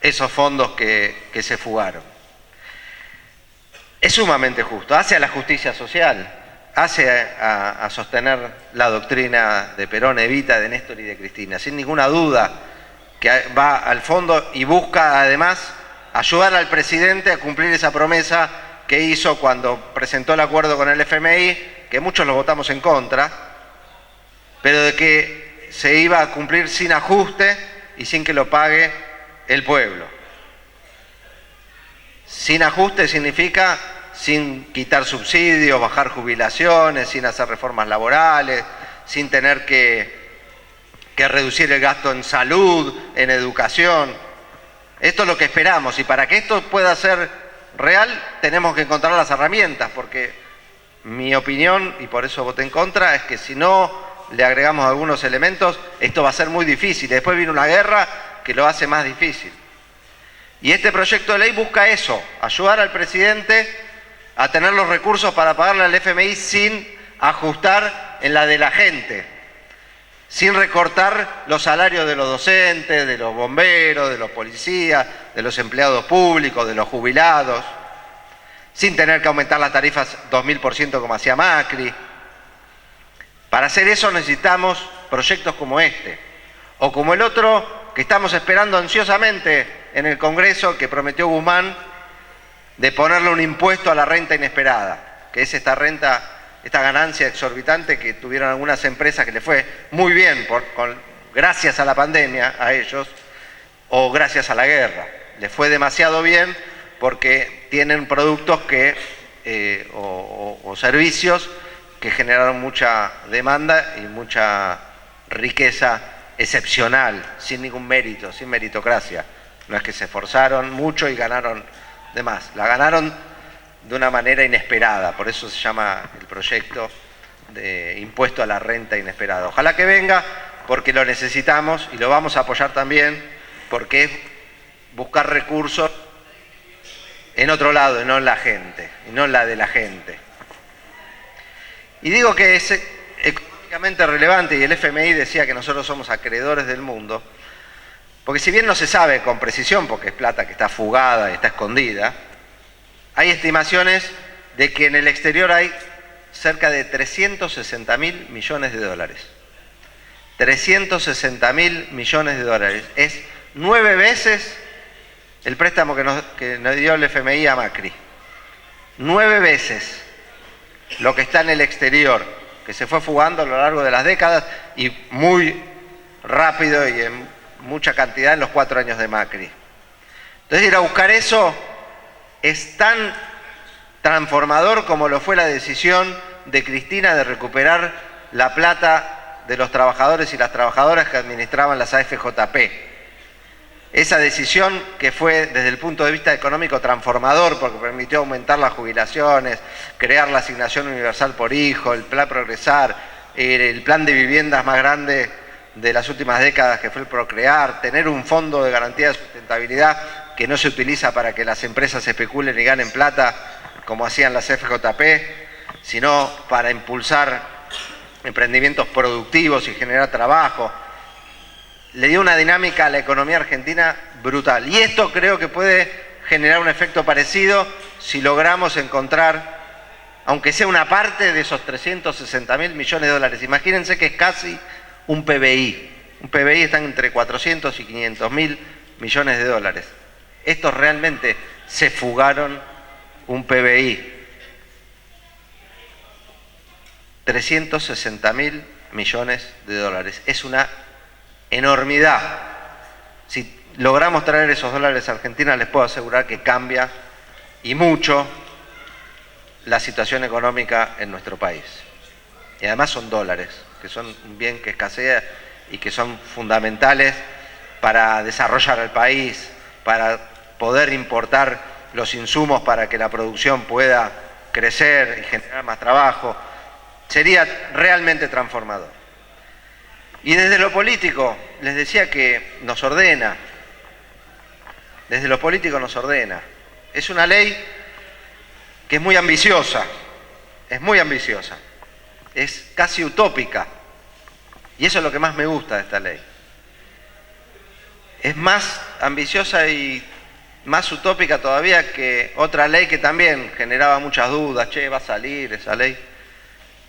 esos fondos que se fugaron. Es sumamente justo, hace a la justicia social, hace a sostener la doctrina de Perón, Evita, de Néstor y de Cristina, sin ninguna duda, que va al fondo y busca además ayudar al presidente a cumplir esa promesa que hizo cuando presentó el acuerdo con el FMI, que muchos lo votamos en contra, pero de que se iba a cumplir sin ajuste y sin que lo pague el pueblo. Sin ajuste significa sin quitar subsidios, bajar jubilaciones, sin hacer reformas laborales, sin tener que reducir el gasto en salud, en educación. Esto es lo que esperamos, y para que esto pueda ser real tenemos que encontrar las herramientas, porque mi opinión, y por eso voté en contra, es que si no le agregamos algunos elementos, esto va a ser muy difícil. Después viene una guerra que lo hace más difícil. Y este proyecto de ley busca eso, ayudar al presidente a tener los recursos para pagarle al FMI sin ajustar en la de la gente, sin recortar los salarios de los docentes, de los bomberos, de los policías, de los empleados públicos, de los jubilados, sin tener que aumentar las tarifas 2000% como hacía Macri. Para hacer eso necesitamos proyectos como este, o como el otro que estamos esperando ansiosamente en el Congreso, que prometió Guzmán, de ponerle un impuesto a la renta inesperada, que es esta ganancia exorbitante que tuvieron algunas empresas que le fue muy bien gracias a la pandemia a ellos, o gracias a la guerra. Les fue demasiado bien porque tienen productos o servicios que generaron mucha demanda y mucha riqueza excepcional, sin ningún mérito, sin meritocracia. No es que se esforzaron mucho y ganaron de más, la ganaron de una manera inesperada, por eso se llama el proyecto de impuesto a la renta inesperada. Ojalá que venga, porque lo necesitamos y lo vamos a apoyar también, porque es buscar recursos en otro lado y no en la gente, y no en la de la gente. Y digo que es económicamente relevante, y el FMI decía que nosotros somos acreedores del mundo, porque si bien no se sabe con precisión, porque es plata que está fugada y está escondida, hay estimaciones de que en el exterior hay cerca de 360.000 millones de dólares. 360.000 millones de dólares. Es 9 veces el préstamo que nos dio el FMI a Macri. 9 veces lo que está en el exterior, que se fue fugando a lo largo de las décadas y muy rápido y en mucha cantidad en los 4 años de Macri. Entonces ir a buscar eso es tan transformador como lo fue la decisión de Cristina de recuperar la plata de los trabajadores y las trabajadoras que administraban las AFJP. Esa decisión que fue desde el punto de vista económico transformador, porque permitió aumentar las jubilaciones, crear la asignación universal por hijo, el plan Progresar, el plan de viviendas más grande de las últimas décadas que fue el Procrear, tener un fondo de garantía de sustentabilidad que no se utiliza para que las empresas especulen y ganen plata como hacían las FJP, sino para impulsar emprendimientos productivos y generar trabajo. Le dio una dinámica a la economía argentina brutal. Y esto creo que puede generar un efecto parecido si logramos encontrar, aunque sea una parte de esos 360.000 millones de dólares. Imagínense que es casi un PBI. Un PBI está entre 400 y 500.000 millones de dólares. Estos realmente se fugaron un PBI. 360.000 millones de dólares. Es una enormidad. Si logramos traer esos dólares a Argentina, les puedo asegurar que cambia y mucho la situación económica en nuestro país. Y además son dólares, que son un bien que escasea y que son fundamentales para desarrollar el país, para poder importar los insumos para que la producción pueda crecer y generar más trabajo. Sería realmente transformador. Y desde lo político, les decía que nos ordena. Desde lo político nos ordena. Es una ley que es muy ambiciosa. Es muy ambiciosa. Es casi utópica. Y eso es lo que más me gusta de esta ley. Es más ambiciosa y más utópica todavía que otra ley que también generaba muchas dudas. Che, va a salir esa ley.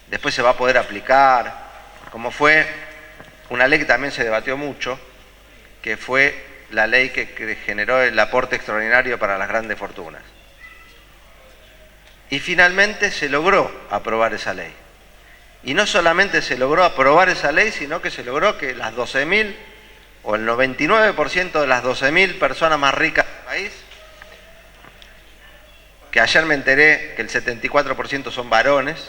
Después se va a poder aplicar. Como fue una ley que también se debatió mucho, que fue la ley que generó el aporte extraordinario para las grandes fortunas. Y finalmente se logró aprobar esa ley. Y no solamente se logró aprobar esa ley, sino que se logró que las 12.000 o el 99% de las 12.000 personas más ricas del país que ayer me enteré que el 74% son varones,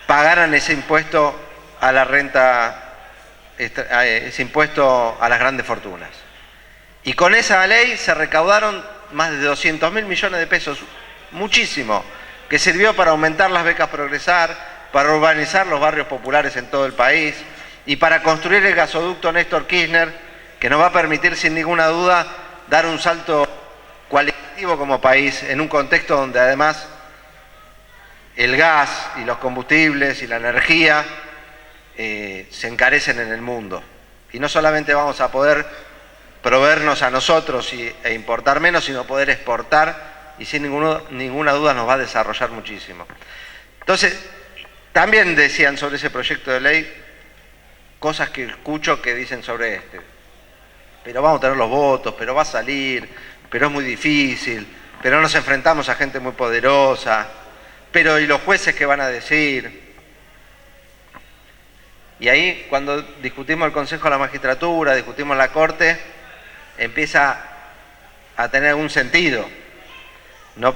pagaran ese impuesto a la renta, ese impuesto a las grandes fortunas. Y con esa ley se recaudaron más de 200.000 millones de pesos, muchísimo, que sirvió para aumentar las becas Progresar, para urbanizar los barrios populares en todo el país y para construir el gasoducto Néstor Kirchner, que nos va a permitir sin ninguna duda dar un salto cualitativo como país en un contexto donde además el gas y los combustibles y la energía se encarecen en el mundo. Y no solamente vamos a poder proveernos a nosotros e importar menos, sino poder exportar y sin ninguna duda nos va a desarrollar muchísimo. Entonces, también decían sobre ese proyecto de ley cosas que escucho que dicen sobre este. Pero vamos a tener los votos, pero va a salir, pero es muy difícil, pero nos enfrentamos a gente muy poderosa, pero ¿y los jueces qué van a decir? Y ahí, cuando discutimos el Consejo de la Magistratura, discutimos la Corte, empieza a tener algún sentido. No,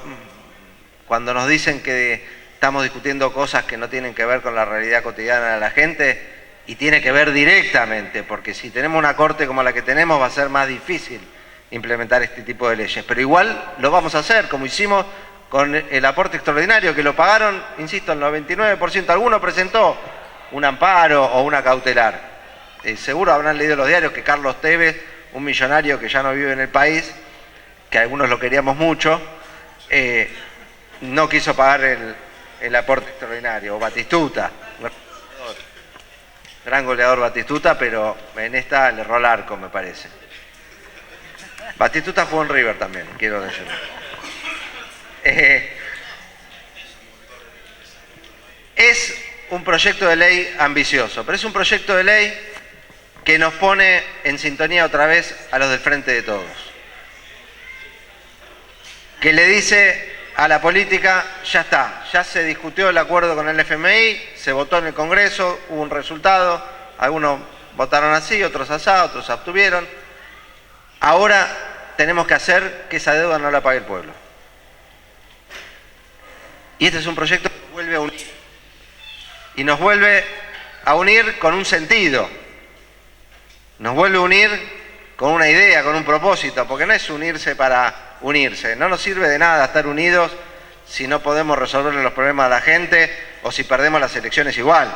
cuando nos dicen que estamos discutiendo cosas que no tienen que ver con la realidad cotidiana de la gente, y tiene que ver directamente, porque si tenemos una Corte como la que tenemos va a ser más difícil implementar este tipo de leyes. Pero igual lo vamos a hacer, como hicimos con el aporte extraordinario, que lo pagaron, insisto, el 99%. Alguno presentó un amparo o una cautelar. Seguro habrán leído los diarios que Carlos Tevez, un millonario que ya no vive en el país, que algunos lo queríamos mucho, no quiso pagar el aporte extraordinario. O Batistuta, gran goleador Batistuta, pero en esta le erró el arco, me parece. Batistuta jugó en River también, quiero decir. Es un proyecto de ley ambicioso, pero es un proyecto de ley que nos pone en sintonía otra vez a los del Frente de Todos. Que le dice a la política, ya está, ya se discutió el acuerdo con el FMI, se votó en el Congreso, hubo un resultado, algunos votaron así, otros asá, otros se abstuvieron. Ahora tenemos que hacer que esa deuda no la pague el pueblo. Y este es un proyecto que nos vuelve a unir. Y nos vuelve a unir con un sentido. Nos vuelve a unir con una idea, con un propósito, porque no es unirse para unirse. No nos sirve de nada estar unidos si no podemos resolverle los problemas a la gente o si perdemos las elecciones igual.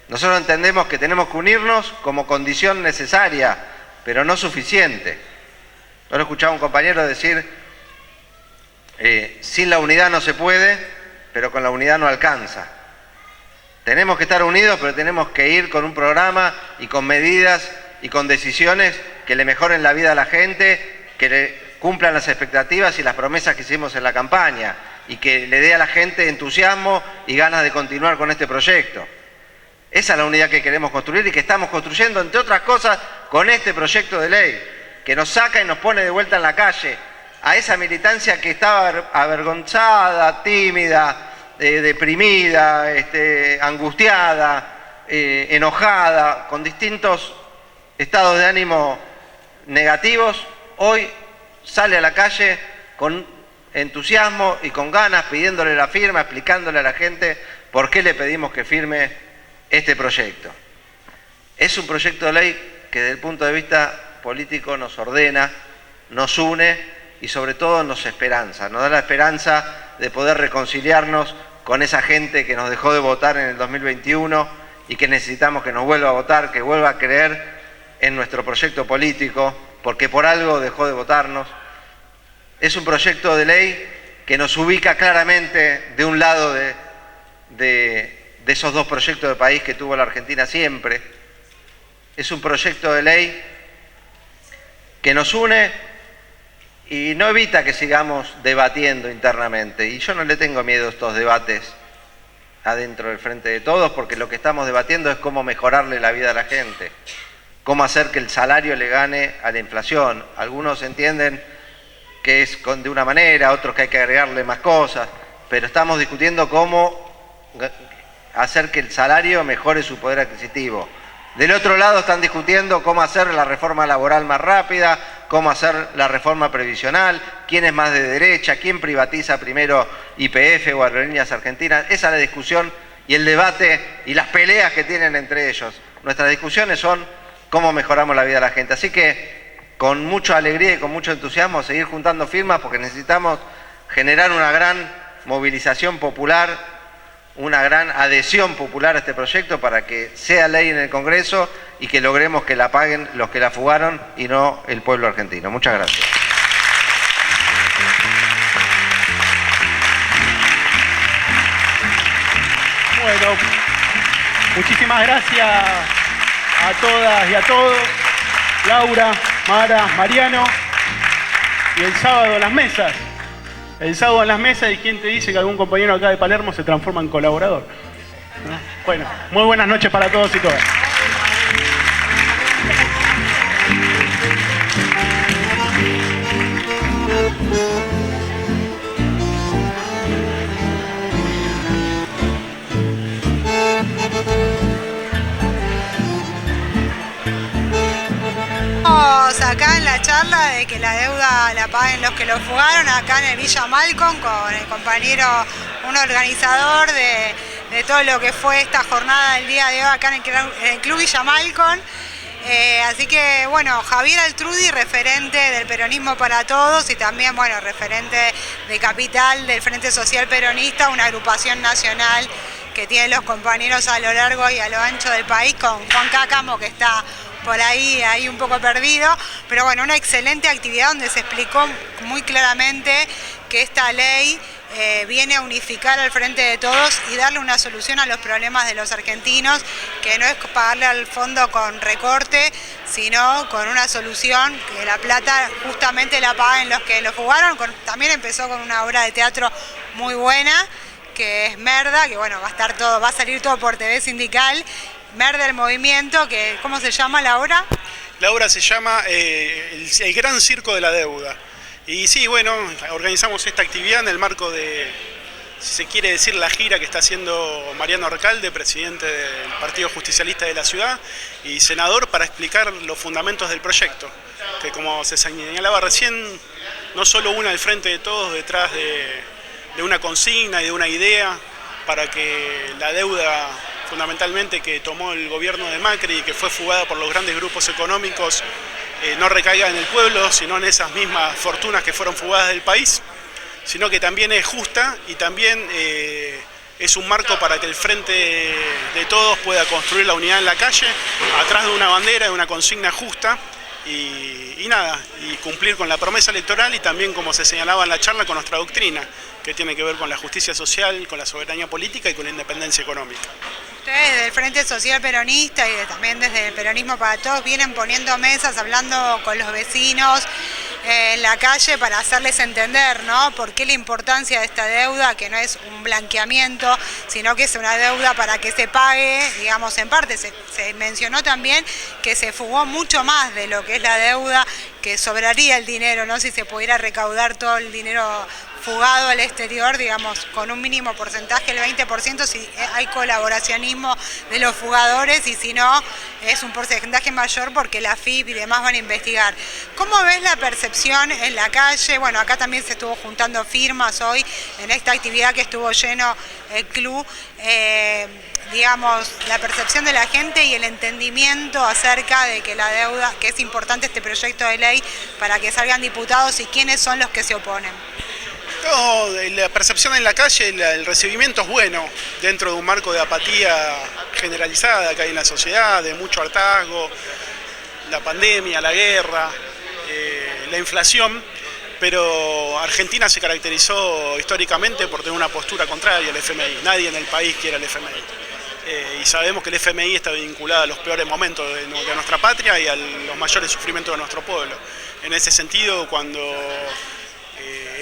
Nosotros entendemos que tenemos que unirnos como condición necesaria, pero no suficiente. Yo lo escuchaba un compañero decir, sin la unidad no se puede, pero con la unidad no alcanza. Tenemos que estar unidos, pero tenemos que ir con un programa y con medidas y con decisiones que le mejoren la vida a la gente, que le cumplan las expectativas y las promesas que hicimos en la campaña y que le dé a la gente entusiasmo y ganas de continuar con este proyecto. Esa es la unidad que queremos construir y que estamos construyendo, entre otras cosas, con este proyecto de ley, que nos saca y nos pone de vuelta en la calle a esa militancia que estaba avergonzada, tímida, deprimida, angustiada, enojada, con distintos estados de ánimo negativos. Hoy sale a la calle con entusiasmo y con ganas, pidiéndole la firma, explicándole a la gente por qué le pedimos que firme este proyecto. Es un proyecto de ley que desde el punto de vista político nos ordena, nos une y sobre todo nos esperanza, nos da la esperanza de poder reconciliarnos con esa gente que nos dejó de votar en el 2021 y que necesitamos que nos vuelva a votar, que vuelva a creer en nuestro proyecto político, porque por algo dejó de votarnos. Es un proyecto de ley que nos ubica claramente de un lado de esos dos proyectos de país que tuvo la Argentina siempre. Es un proyecto de ley que nos une y no evita que sigamos debatiendo internamente. Y yo no le tengo miedo a estos debates adentro del Frente de Todos, porque lo que estamos debatiendo es cómo mejorarle la vida a la gente, cómo hacer que el salario le gane a la inflación. Algunos entienden que es de una manera, otros que hay que agregarle más cosas, pero estamos discutiendo cómo hacer que el salario mejore su poder adquisitivo. Del otro lado están discutiendo cómo hacer la reforma laboral más rápida, cómo hacer la reforma previsional, quién es más de derecha, quién privatiza primero YPF o Aerolíneas Argentinas. Esa es la discusión y el debate y las peleas que tienen entre ellos. Nuestras discusiones son cómo mejoramos la vida de la gente. Así que con mucha alegría y con mucho entusiasmo seguir juntando firmas porque necesitamos generar una gran movilización popular, una gran adhesión popular a este proyecto para que sea ley en el Congreso y que logremos que la paguen los que la fugaron y no el pueblo argentino. Muchas gracias. Bueno, muchísimas gracias a todas y a todos. Laura, Mara, Mariano. Y el sábado en las mesas. El sábado en las mesas, ¿y quién te dice que algún compañero acá de Palermo se transforma en colaborador? ¿No? Bueno, muy buenas noches para todos y todas. Acá en la charla de que la deuda la paguen los que lo fugaron, acá en el Villa Malcom, con el compañero, un organizador de todo lo que fue esta jornada del día de hoy acá en el Club Villa Malcom. Así que, bueno, Javier Altrudi, referente del Peronismo para Todos y también, bueno, referente de Capital del Frente Social Peronista, una agrupación nacional que tiene los compañeros a lo largo y a lo ancho del país, con Juan Cácamo, que está por ahí un poco perdido, pero bueno, una excelente actividad donde se explicó muy claramente que esta ley viene a unificar al Frente de Todos y darle una solución a los problemas de los argentinos, que no es pagarle al fondo con recorte, sino con una solución que la plata justamente la paguen los que lo fugaron. También empezó con una obra de teatro muy buena, que es Merda, que bueno, va a salir todo por TV Sindical. Merda, el movimiento, que ¿cómo se llama la obra? La obra se llama el Gran Circo de la Deuda. Y sí, bueno, organizamos esta actividad en el marco de, si se quiere decir, la gira que está haciendo Mariano Recalde, presidente del Partido Justicialista de la ciudad y senador, para explicar los fundamentos del proyecto. Que como se señalaba recién, no solo une al Frente de Todos detrás de una consigna y de una idea para que la deuda fundamentalmente que tomó el gobierno de Macri y que fue fugada por los grandes grupos económicos no recaiga en el pueblo, sino en esas mismas fortunas que fueron fugadas del país, sino que también es justa y también es un marco para que el Frente de Todos pueda construir la unidad en la calle, atrás de una bandera, de una consigna justa y nada, y cumplir con la promesa electoral y también, como se señalaba en la charla, con nuestra doctrina, que tiene que ver con la justicia social, con la soberanía política y con la independencia económica. Ustedes desde el Frente Social Peronista y también desde el Peronismo para Todos vienen poniendo mesas, hablando con los vecinos en la calle para hacerles entender, ¿no?, por qué la importancia de esta deuda, que no es un blanqueamiento, sino que es una deuda para que se pague, digamos, en parte. Se mencionó también que se fugó mucho más de lo que es la deuda, que sobraría el dinero, ¿no?, si se pudiera recaudar todo el dinero fugado al exterior, digamos, con un mínimo porcentaje, el 20%, si hay colaboracionismo de los fugadores, y si no, es un porcentaje mayor porque la FIP y demás van a investigar. ¿Cómo ves la percepción en la calle? Bueno, acá también se estuvo juntando firmas hoy en esta actividad que estuvo lleno el club. Digamos, la percepción de la gente y el entendimiento acerca de que la deuda, que es importante este proyecto de ley para que salgan diputados, y quiénes son los que se oponen. No, la percepción en la calle, el recibimiento es bueno, dentro de un marco de apatía generalizada que hay en la sociedad, de mucho hartazgo, la pandemia, la guerra, la inflación, pero Argentina se caracterizó históricamente por tener una postura contraria al FMI. Nadie en el país quiere el FMI. Y sabemos que el FMI está vinculado a los peores momentos de nuestra patria y a los mayores sufrimientos de nuestro pueblo. En ese sentido, cuando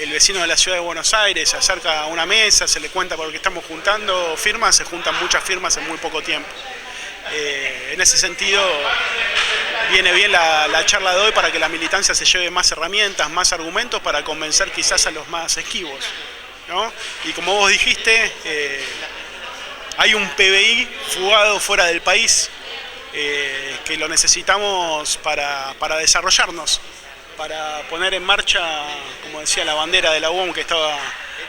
el vecino de la ciudad de Buenos Aires se acerca a una mesa, se le cuenta por qué estamos juntando firmas, se juntan muchas firmas en muy poco tiempo. En ese sentido, viene bien la charla de hoy para que la militancia se lleve más herramientas, más argumentos para convencer quizás a los más esquivos, ¿no? Y como vos dijiste, hay un PBI fugado fuera del país que lo necesitamos para desarrollarnos. para poner en marcha, como decía, la bandera de la UOM que estaba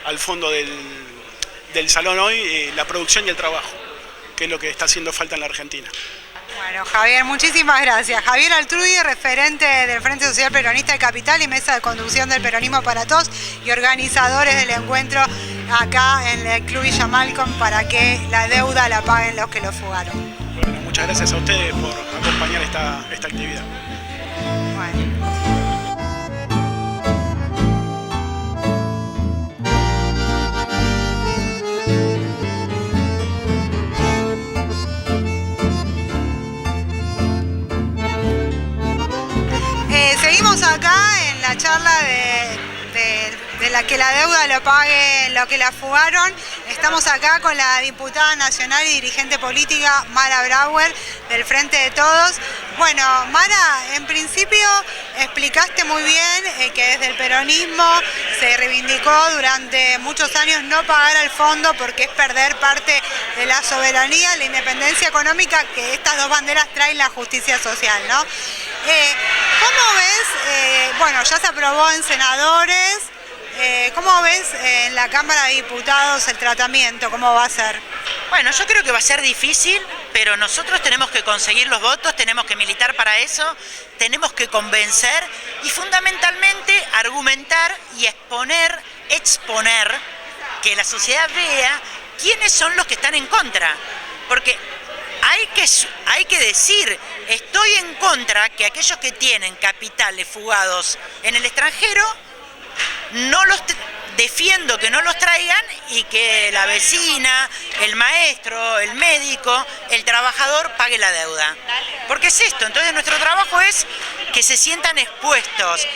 al fondo del salón hoy, la producción y el trabajo, que es lo que está haciendo falta en la Argentina. Bueno, Javier, muchísimas gracias. Javier Altrudi, referente del Frente Social Peronista de Capital y Mesa de Conducción del Peronismo para Todos y organizadores del encuentro acá en el Club Villa Malcolm para que la deuda la paguen los que lo fugaron. Bueno, muchas gracias a ustedes por acompañar esta actividad. Bueno. Seguimos acá en la charla de la que la deuda lo pague lo que la fugaron. Estamos acá con la diputada nacional y dirigente política Mara Brauer del Frente de Todos. Bueno, Mara, en principio explicaste muy bien que desde el peronismo se reivindicó durante muchos años no pagar al fondo porque es perder parte de la soberanía, la independencia económica que estas dos banderas traen la justicia social, ¿no? ¿Cómo ves? Bueno, ya se aprobó en senadores. ¿Cómo ves en la Cámara de Diputados el tratamiento? ¿Cómo va a ser? Bueno, yo creo que va a ser difícil, pero nosotros tenemos que conseguir los votos, tenemos que militar para eso, tenemos que convencer y fundamentalmente argumentar y exponer, que la sociedad vea quiénes son los que están en contra. Porque hay que decir, estoy en contra que aquellos que tienen capitales fugados en el extranjero, defiendo que no los traigan y que la vecina, el maestro, el médico, el trabajador pague la deuda. Porque es esto, entonces nuestro trabajo es que se sientan expuestos,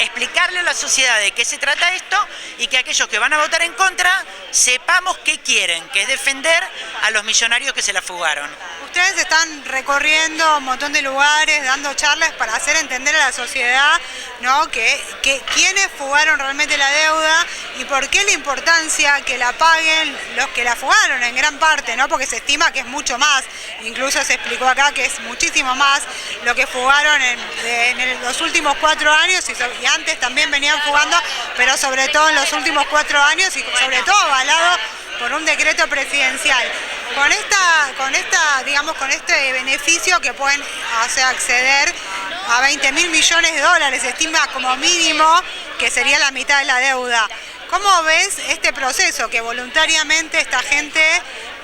explicarle a la sociedad de qué se trata esto y que aquellos que van a votar en contra sepamos qué quieren, que es defender a los millonarios que se la fugaron. Ustedes están recorriendo un montón de lugares, dando charlas para hacer entender a la sociedad, ¿no?, que quiénes fugaron realmente la deuda y por qué la importancia que la paguen los que la fugaron en gran parte, ¿no?, porque se estima que es mucho más, incluso se explicó acá que es muchísimo más lo que fugaron en los últimos 4 años y antes también venían fugando, pero sobre todo en los últimos 4 años y sobre todo avalado por un decreto presidencial. Con este beneficio que pueden acceder a 20.000 millones de dólares, se estima como mínimo que sería la mitad de la deuda. ¿Cómo ves este proceso que voluntariamente esta gente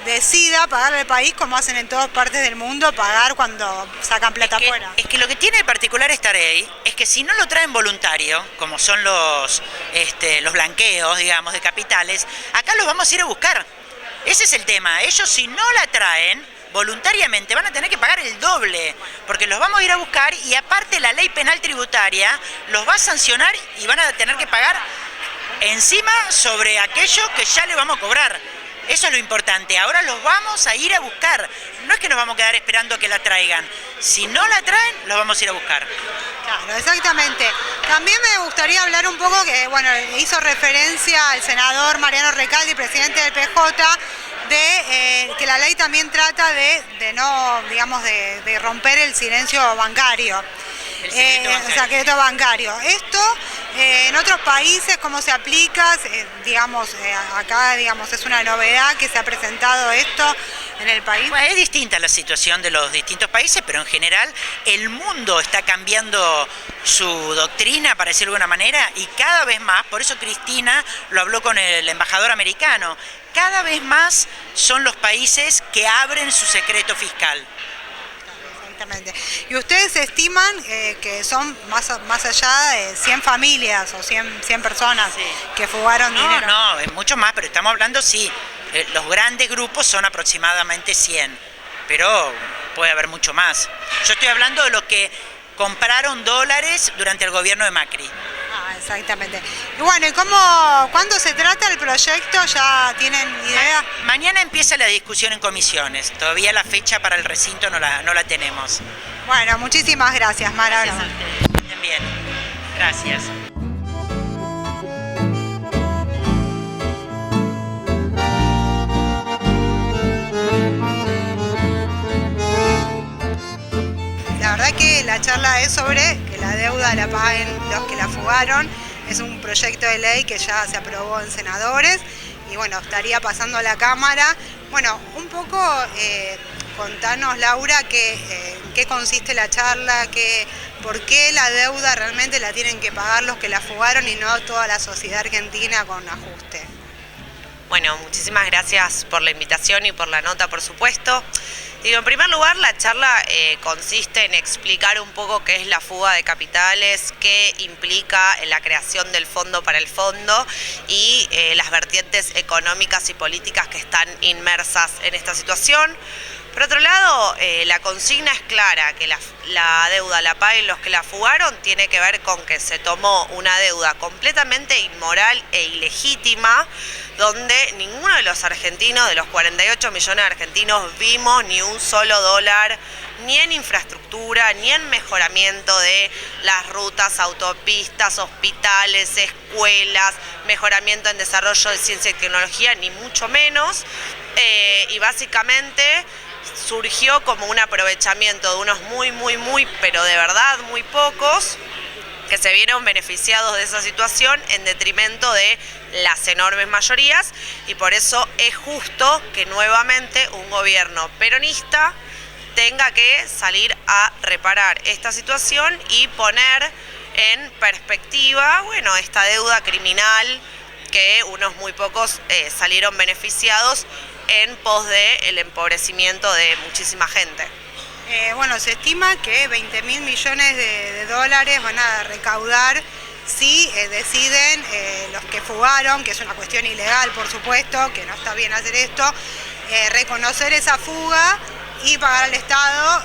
decida pagarle al país como hacen en todas partes del mundo, pagar cuando sacan plata afuera? Es que lo que tiene de particular esta ley es que si no lo traen voluntario, como son los blanqueos, digamos, de capitales, acá los vamos a ir a buscar. Ese es el tema. Ellos si no la traen voluntariamente van a tener que pagar el doble, porque los vamos a ir a buscar y aparte la ley penal tributaria los va a sancionar y van a tener que pagar encima sobre aquello que ya le vamos a cobrar. Eso es lo importante. Ahora los vamos a ir a buscar. No es que nos vamos a quedar esperando que la traigan. Si no la traen, los vamos a ir a buscar. Claro, exactamente. También me gustaría hablar un poco que, bueno, hizo referencia al senador Mariano Recaldi, presidente del PJ, de que la ley también trata de no, digamos, de romper el silencio bancario. El secreto bancario. Esto en otros países, ¿cómo se aplica? Acá, digamos, es una novedad que se ha presentado esto en el país. Bueno, es distinta la situación de los distintos países, pero en general el mundo está cambiando su doctrina, para decirlo de alguna manera, y cada vez más, por eso Cristina lo habló con el embajador americano, cada vez más son los países que abren su secreto fiscal. ¿Y ustedes estiman que son más allá de 100 familias o 100 personas que fugaron dinero? No, es mucho más, pero estamos hablando, sí, los grandes grupos son aproximadamente 100, pero puede haber mucho más. Yo estoy hablando de los que compraron dólares durante el gobierno de Macri. Exactamente. Y bueno, ¿cuándo se trata el proyecto? ¿Ya tienen idea? Mañana empieza la discusión en comisiones. Todavía la fecha para el recinto no la tenemos. Bueno, muchísimas gracias, Mara. Gracias a ustedes. Bien, gracias. La verdad que la charla es sobre que la deuda la paguen los que la fugaron. Es un proyecto de ley que ya se aprobó en senadores y bueno, estaría pasando a la Cámara. Bueno, un poco contanos, Laura, en qué consiste la charla, por qué la deuda realmente la tienen que pagar los que la fugaron y no toda la sociedad argentina con ajuste. Bueno, muchísimas gracias por la invitación y por la nota, por supuesto. Digo, en primer lugar, la charla consiste en explicar un poco qué es la fuga de capitales, qué implica la creación del fondo para el fondo y las vertientes económicas y políticas que están inmersas en esta situación. Por otro lado, la consigna es clara, que la deuda la paguen los que la fugaron, tiene que ver con que se tomó una deuda completamente inmoral e ilegítima, donde ninguno de los argentinos, de los 48 millones de argentinos, vimos ni un solo dólar, ni en infraestructura, ni en mejoramiento de las rutas, autopistas, hospitales, escuelas, mejoramiento en desarrollo de ciencia y tecnología, ni mucho menos, y básicamente surgió como un aprovechamiento de unos muy, pero de verdad muy pocos, que se vieron beneficiados de esa situación en detrimento de las enormes mayorías, y por eso es justo que nuevamente un gobierno peronista tenga que salir a reparar esta situación y poner en perspectiva, bueno, esta deuda criminal que unos muy pocos salieron beneficiados en pos del empobrecimiento de muchísima gente. Bueno, se estima que 20.000 millones de dólares van a recaudar si deciden los que fugaron, que es una cuestión ilegal, por supuesto, que no está bien hacer esto, reconocer esa fuga y pagar al Estado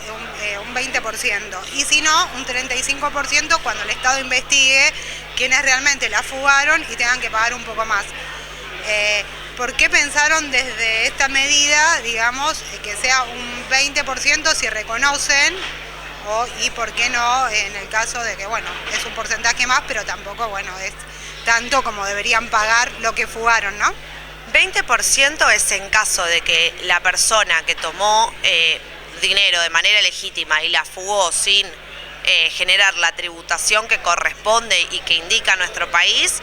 un 20%. Y si no, un 35% cuando el Estado investigue quiénes realmente la fugaron y tengan que pagar un poco más. ¿Por qué pensaron desde esta medida, digamos, que sea un 20% si reconocen? Y por qué no en el caso de que, bueno, es un porcentaje más, pero tampoco, bueno, es tanto como deberían pagar lo que fugaron, ¿no? 20% es en caso de que la persona que tomó dinero de manera legítima y la fugó sin generar la tributación que corresponde y que indica nuestro país,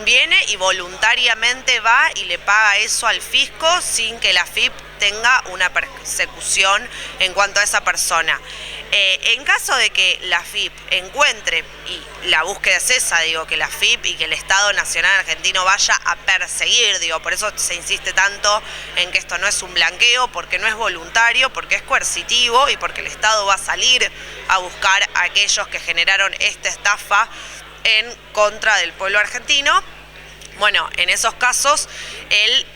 viene y voluntariamente va y le paga eso al fisco sin que la FIP tenga una persecución en cuanto a esa persona. En caso de que la FIP encuentre, y la búsqueda es esa, digo, que la FIP y que el Estado Nacional Argentino vaya a perseguir, digo, por eso se insiste tanto en que esto no es un blanqueo, porque no es voluntario, porque es coercitivo y porque el Estado va a salir a buscar a aquellos que generaron esta estafa en contra del pueblo argentino. Bueno, en esos casos el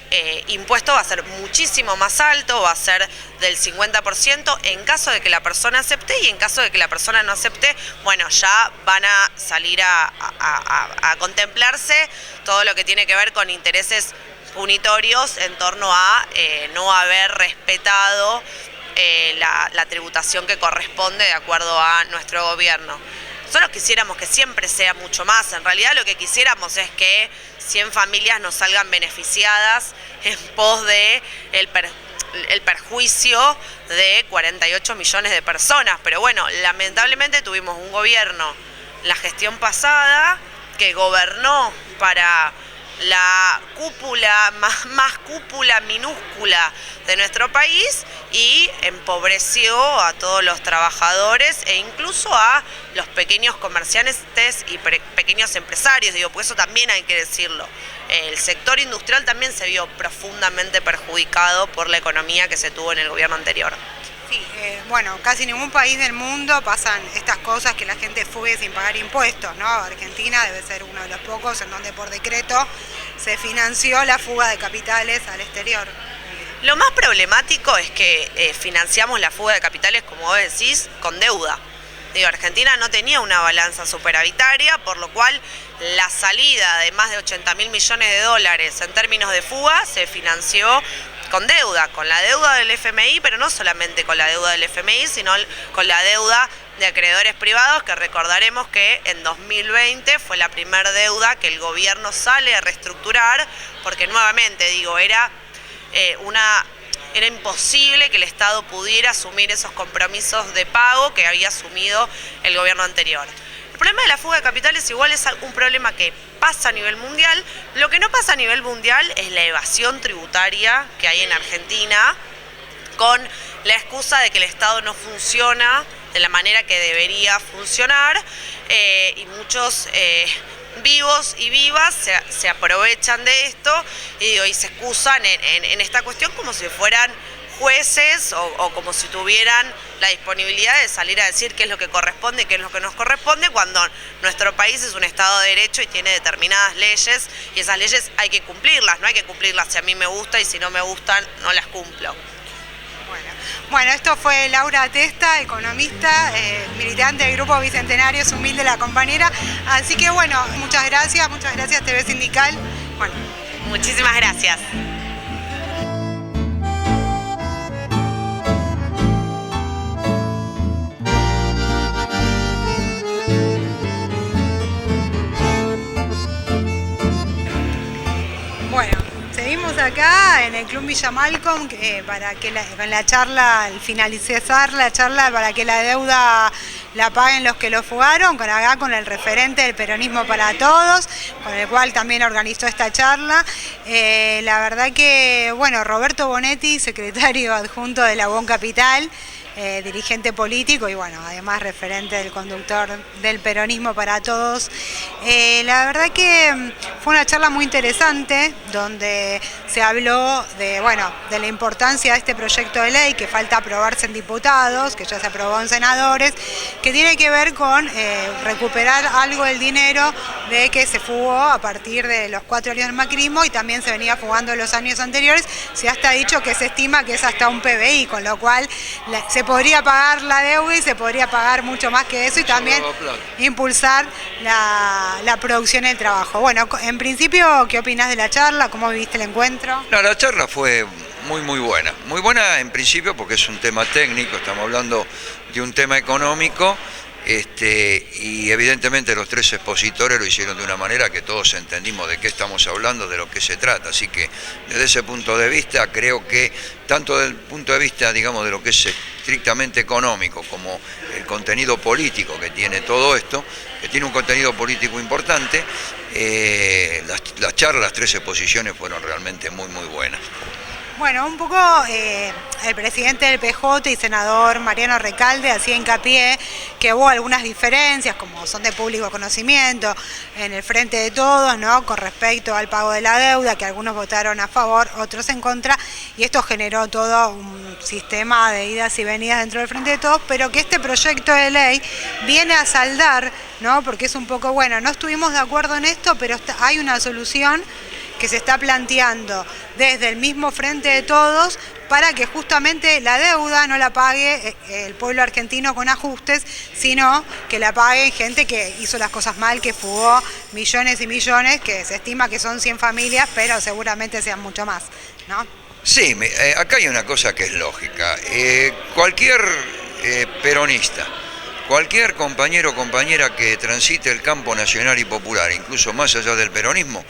impuesto va a ser muchísimo más alto, va a ser del 50% en caso de que la persona acepte, y en caso de que la persona no acepte, bueno, ya van a salir a contemplarse todo lo que tiene que ver con intereses punitorios en torno a no haber respetado la tributación que corresponde de acuerdo a nuestro gobierno. Nosotros quisiéramos que siempre sea mucho más. En realidad lo que quisiéramos es que 100 familias nos salgan beneficiadas en pos de el perjuicio de 48 millones de personas. Pero bueno, lamentablemente tuvimos un gobierno, la gestión pasada, que gobernó para la cúpula, más cúpula minúscula de nuestro país, y empobreció a todos los trabajadores e incluso a los pequeños comerciantes y pequeños empresarios, digo, pues eso también hay que decirlo. El sector industrial también se vio profundamente perjudicado por la economía que se tuvo en el gobierno anterior. Sí, bueno, casi ningún país del mundo pasan estas cosas, que la gente fugue sin pagar impuestos, ¿no? Argentina debe ser uno de los pocos en donde por decreto se financió la fuga de capitales al exterior. Lo más problemático es que financiamos la fuga de capitales, como vos decís, con deuda. Digo, Argentina no tenía una balanza superavitaria, por lo cual la salida de más de 80.000 millones de dólares en términos de fuga se financió con deuda, con la deuda del FMI, pero no solamente con la deuda del FMI, sino con la deuda de acreedores privados, que recordaremos que en 2020 fue la primera deuda que el gobierno sale a reestructurar, porque nuevamente digo, era era imposible que el Estado pudiera asumir esos compromisos de pago que había asumido el gobierno anterior. El problema de la fuga de capitales igual es un problema que pasa a nivel mundial. Lo que no pasa a nivel mundial es la evasión tributaria que hay en Argentina, con la excusa de que el Estado no funciona de la manera que debería funcionar, y muchos vivos y vivas se aprovechan de esto y se excusan en esta cuestión como si fueran jueces o como si tuvieran la disponibilidad de salir a decir qué es lo que corresponde y qué es lo que nos corresponde, cuando nuestro país es un Estado de Derecho y tiene determinadas leyes, y esas leyes hay que cumplirlas, no hay que cumplirlas si a mí me gusta, y si no me gustan no las cumplo. Bueno, esto fue Laura Testa, economista, militante del Grupo Bicentenario, es humilde la compañera. Así que bueno, muchas gracias TV Sindical. Bueno, muchísimas gracias. bueno, seguimos acá en el Club Villa Malcolm para que con la charla, al finalizar la charla, para que la deuda la paguen los que lo fugaron, con el referente del Peronismo para Todos, con el cual también organizó esta charla. La verdad que, bueno, Roberto Bonetti, secretario adjunto de la UON Capital, dirigente político y bueno, además referente del conductor del Peronismo para Todos. La verdad que fue una charla muy interesante donde se habló de la importancia de este proyecto de ley que falta aprobarse en diputados, que ya se aprobó en senadores, que tiene que ver con recuperar algo del dinero de que se fugó a partir de los 4 años del macrismo y también se venía fugando en los años anteriores. Se ha hasta dicho que se estima que es hasta un PBI, con lo cual se podría pagar la deuda y se podría pagar mucho más que eso y también impulsar la producción y el trabajo. Bueno, en principio, ¿qué opinás de la charla? ¿Cómo viviste el encuentro? No, la charla fue muy buena. Muy buena en principio porque es un tema técnico, estamos hablando de un tema económico, y evidentemente los 3 expositores lo hicieron de una manera que todos entendimos de qué estamos hablando, de lo que se trata. Así que desde ese punto de vista creo que tanto desde el punto de vista, digamos, de lo que es estrictamente económico como el contenido político que tiene todo esto, que tiene un contenido político importante, las charlas, las 3 exposiciones fueron realmente muy buenas. Bueno, un poco el presidente del PJ y senador Mariano Recalde hacía hincapié que hubo algunas diferencias, como son de público conocimiento, en el Frente de Todos, ¿no?, con respecto al pago de la deuda, que algunos votaron a favor, otros en contra, y esto generó todo un sistema de idas y venidas dentro del Frente de Todos, pero que este proyecto de ley viene a saldar, ¿no?, porque es un poco, bueno, no estuvimos de acuerdo en esto, pero hay una solución que se está planteando desde el mismo Frente de Todos para que justamente la deuda no la pague el pueblo argentino con ajustes, sino que la pague gente que hizo las cosas mal, que fugó millones y millones, que se estima que son 100 familias, pero seguramente sean mucho más, ¿no? Sí, acá hay una cosa que es lógica. Cualquier peronista, cualquier compañero o compañera que transite el campo nacional y popular, incluso más allá del peronismo,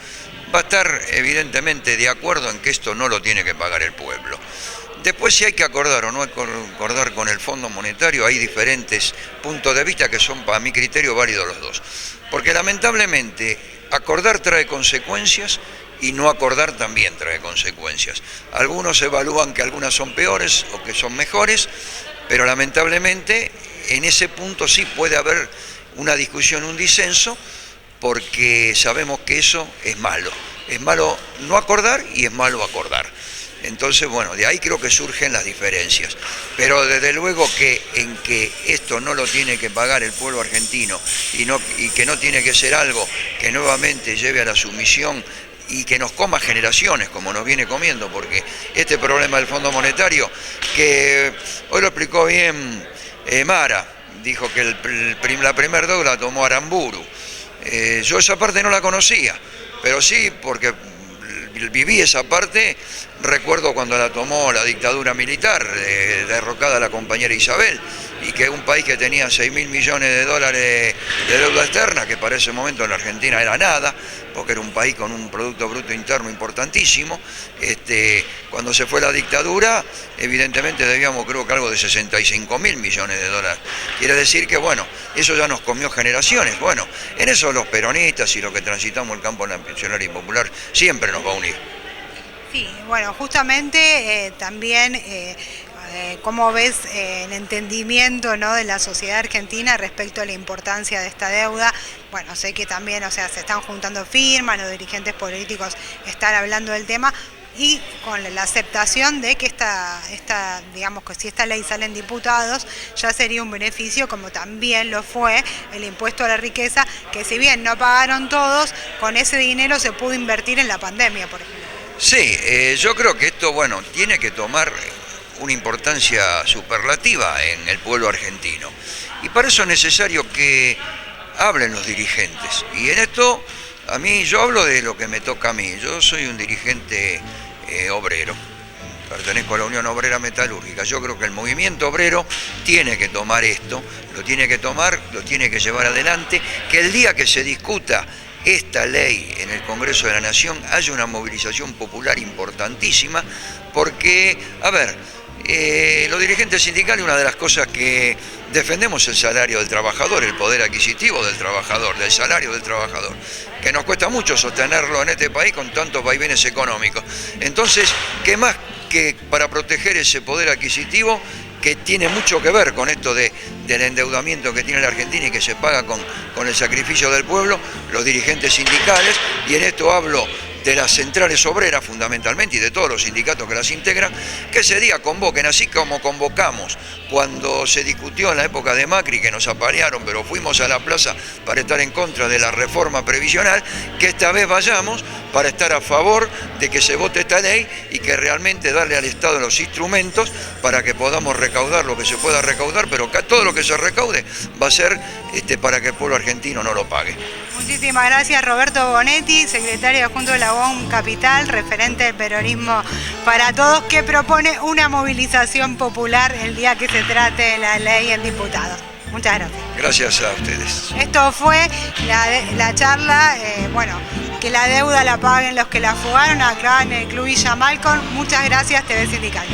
va a estar evidentemente de acuerdo en que esto no lo tiene que pagar el pueblo. Después, si hay que acordar o no acordar con el Fondo Monetario, hay diferentes puntos de vista que son, para mi criterio, válidos los dos. Porque lamentablemente acordar trae consecuencias y no acordar también trae consecuencias. Algunos evalúan que algunas son peores o que son mejores, pero lamentablemente en ese punto sí puede haber una discusión, un disenso, porque sabemos que eso es malo. Es malo no acordar y es malo acordar. Entonces, bueno, de ahí creo que surgen las diferencias. Pero desde luego que en que esto no lo tiene que pagar el pueblo argentino y que no tiene que ser algo que nuevamente lleve a la sumisión y que nos coma generaciones como nos viene comiendo, porque este problema del Fondo Monetario, que hoy lo explicó bien Mara, dijo que la primera deuda la tomó Aramburu. Yo esa parte no la conocía, pero sí porque viví esa parte, recuerdo cuando la tomó la dictadura militar, derrocada la compañera Isabel, y que un país que tenía 6.000 millones de dólares de deuda externa, que para ese momento en la Argentina era nada, porque era un país con un Producto Bruto Interno importantísimo, cuando se fue la dictadura, evidentemente debíamos, creo que algo de 65.000 millones de dólares. Quiere decir que, bueno, eso ya nos comió generaciones. Bueno, en eso los peronistas y los que transitamos el campo nacional y popular siempre nos va a unir. Sí, bueno, justamente también cómo ves el entendimiento, ¿no?, de la sociedad argentina respecto a la importancia de esta deuda. Bueno, sé que también, o sea, se están juntando firmas, los dirigentes políticos están hablando del tema, y con la aceptación de que digamos que si esta ley sale en diputados, ya sería un beneficio, como también lo fue el impuesto a la riqueza, que si bien no pagaron todos, con ese dinero se pudo invertir en la pandemia, por ejemplo. Sí, yo creo que esto, bueno, tiene que tomar una importancia superlativa en el pueblo argentino. Y para eso es necesario que hablen los dirigentes. Y en esto, yo hablo de lo que me toca a mí. Yo soy un dirigente obrero, pertenezco a la Unión Obrera Metalúrgica. Yo creo que el movimiento obrero tiene que tomar esto, lo tiene que llevar adelante, que el día que se discuta esta ley en el Congreso de la Nación haya una movilización popular importantísima, porque, los dirigentes sindicales, una de las cosas que defendemos es el salario del trabajador, el poder adquisitivo del trabajador, del salario del trabajador, que nos cuesta mucho sostenerlo en este país con tantos vaivenes económicos. Entonces, ¿qué más que para proteger ese poder adquisitivo, que tiene mucho que ver con esto del endeudamiento que tiene la Argentina y que se paga con el sacrificio del pueblo, los dirigentes sindicales, y en esto hablo de las centrales obreras fundamentalmente y de todos los sindicatos que las integran, que ese día convoquen, así como convocamos cuando se discutió en la época de Macri, que nos aparearon, pero fuimos a la plaza para estar en contra de la reforma previsional, que esta vez vayamos para estar a favor de que se vote esta ley y que realmente darle al Estado los instrumentos para que podamos recaudar lo que se pueda recaudar, pero que todo lo que se recaude va a ser para que el pueblo argentino no lo pague. Muchísimas gracias, Roberto Bonetti, secretario adjunto de la UOM Capital, referente del peronismo para todos, que propone una movilización popular el día que se trate la ley en diputados. Muchas gracias. Gracias a ustedes. Esto fue la charla, que la deuda la paguen los que la fugaron acá en el Club Villa Malcolm. Muchas gracias, TV Sindical.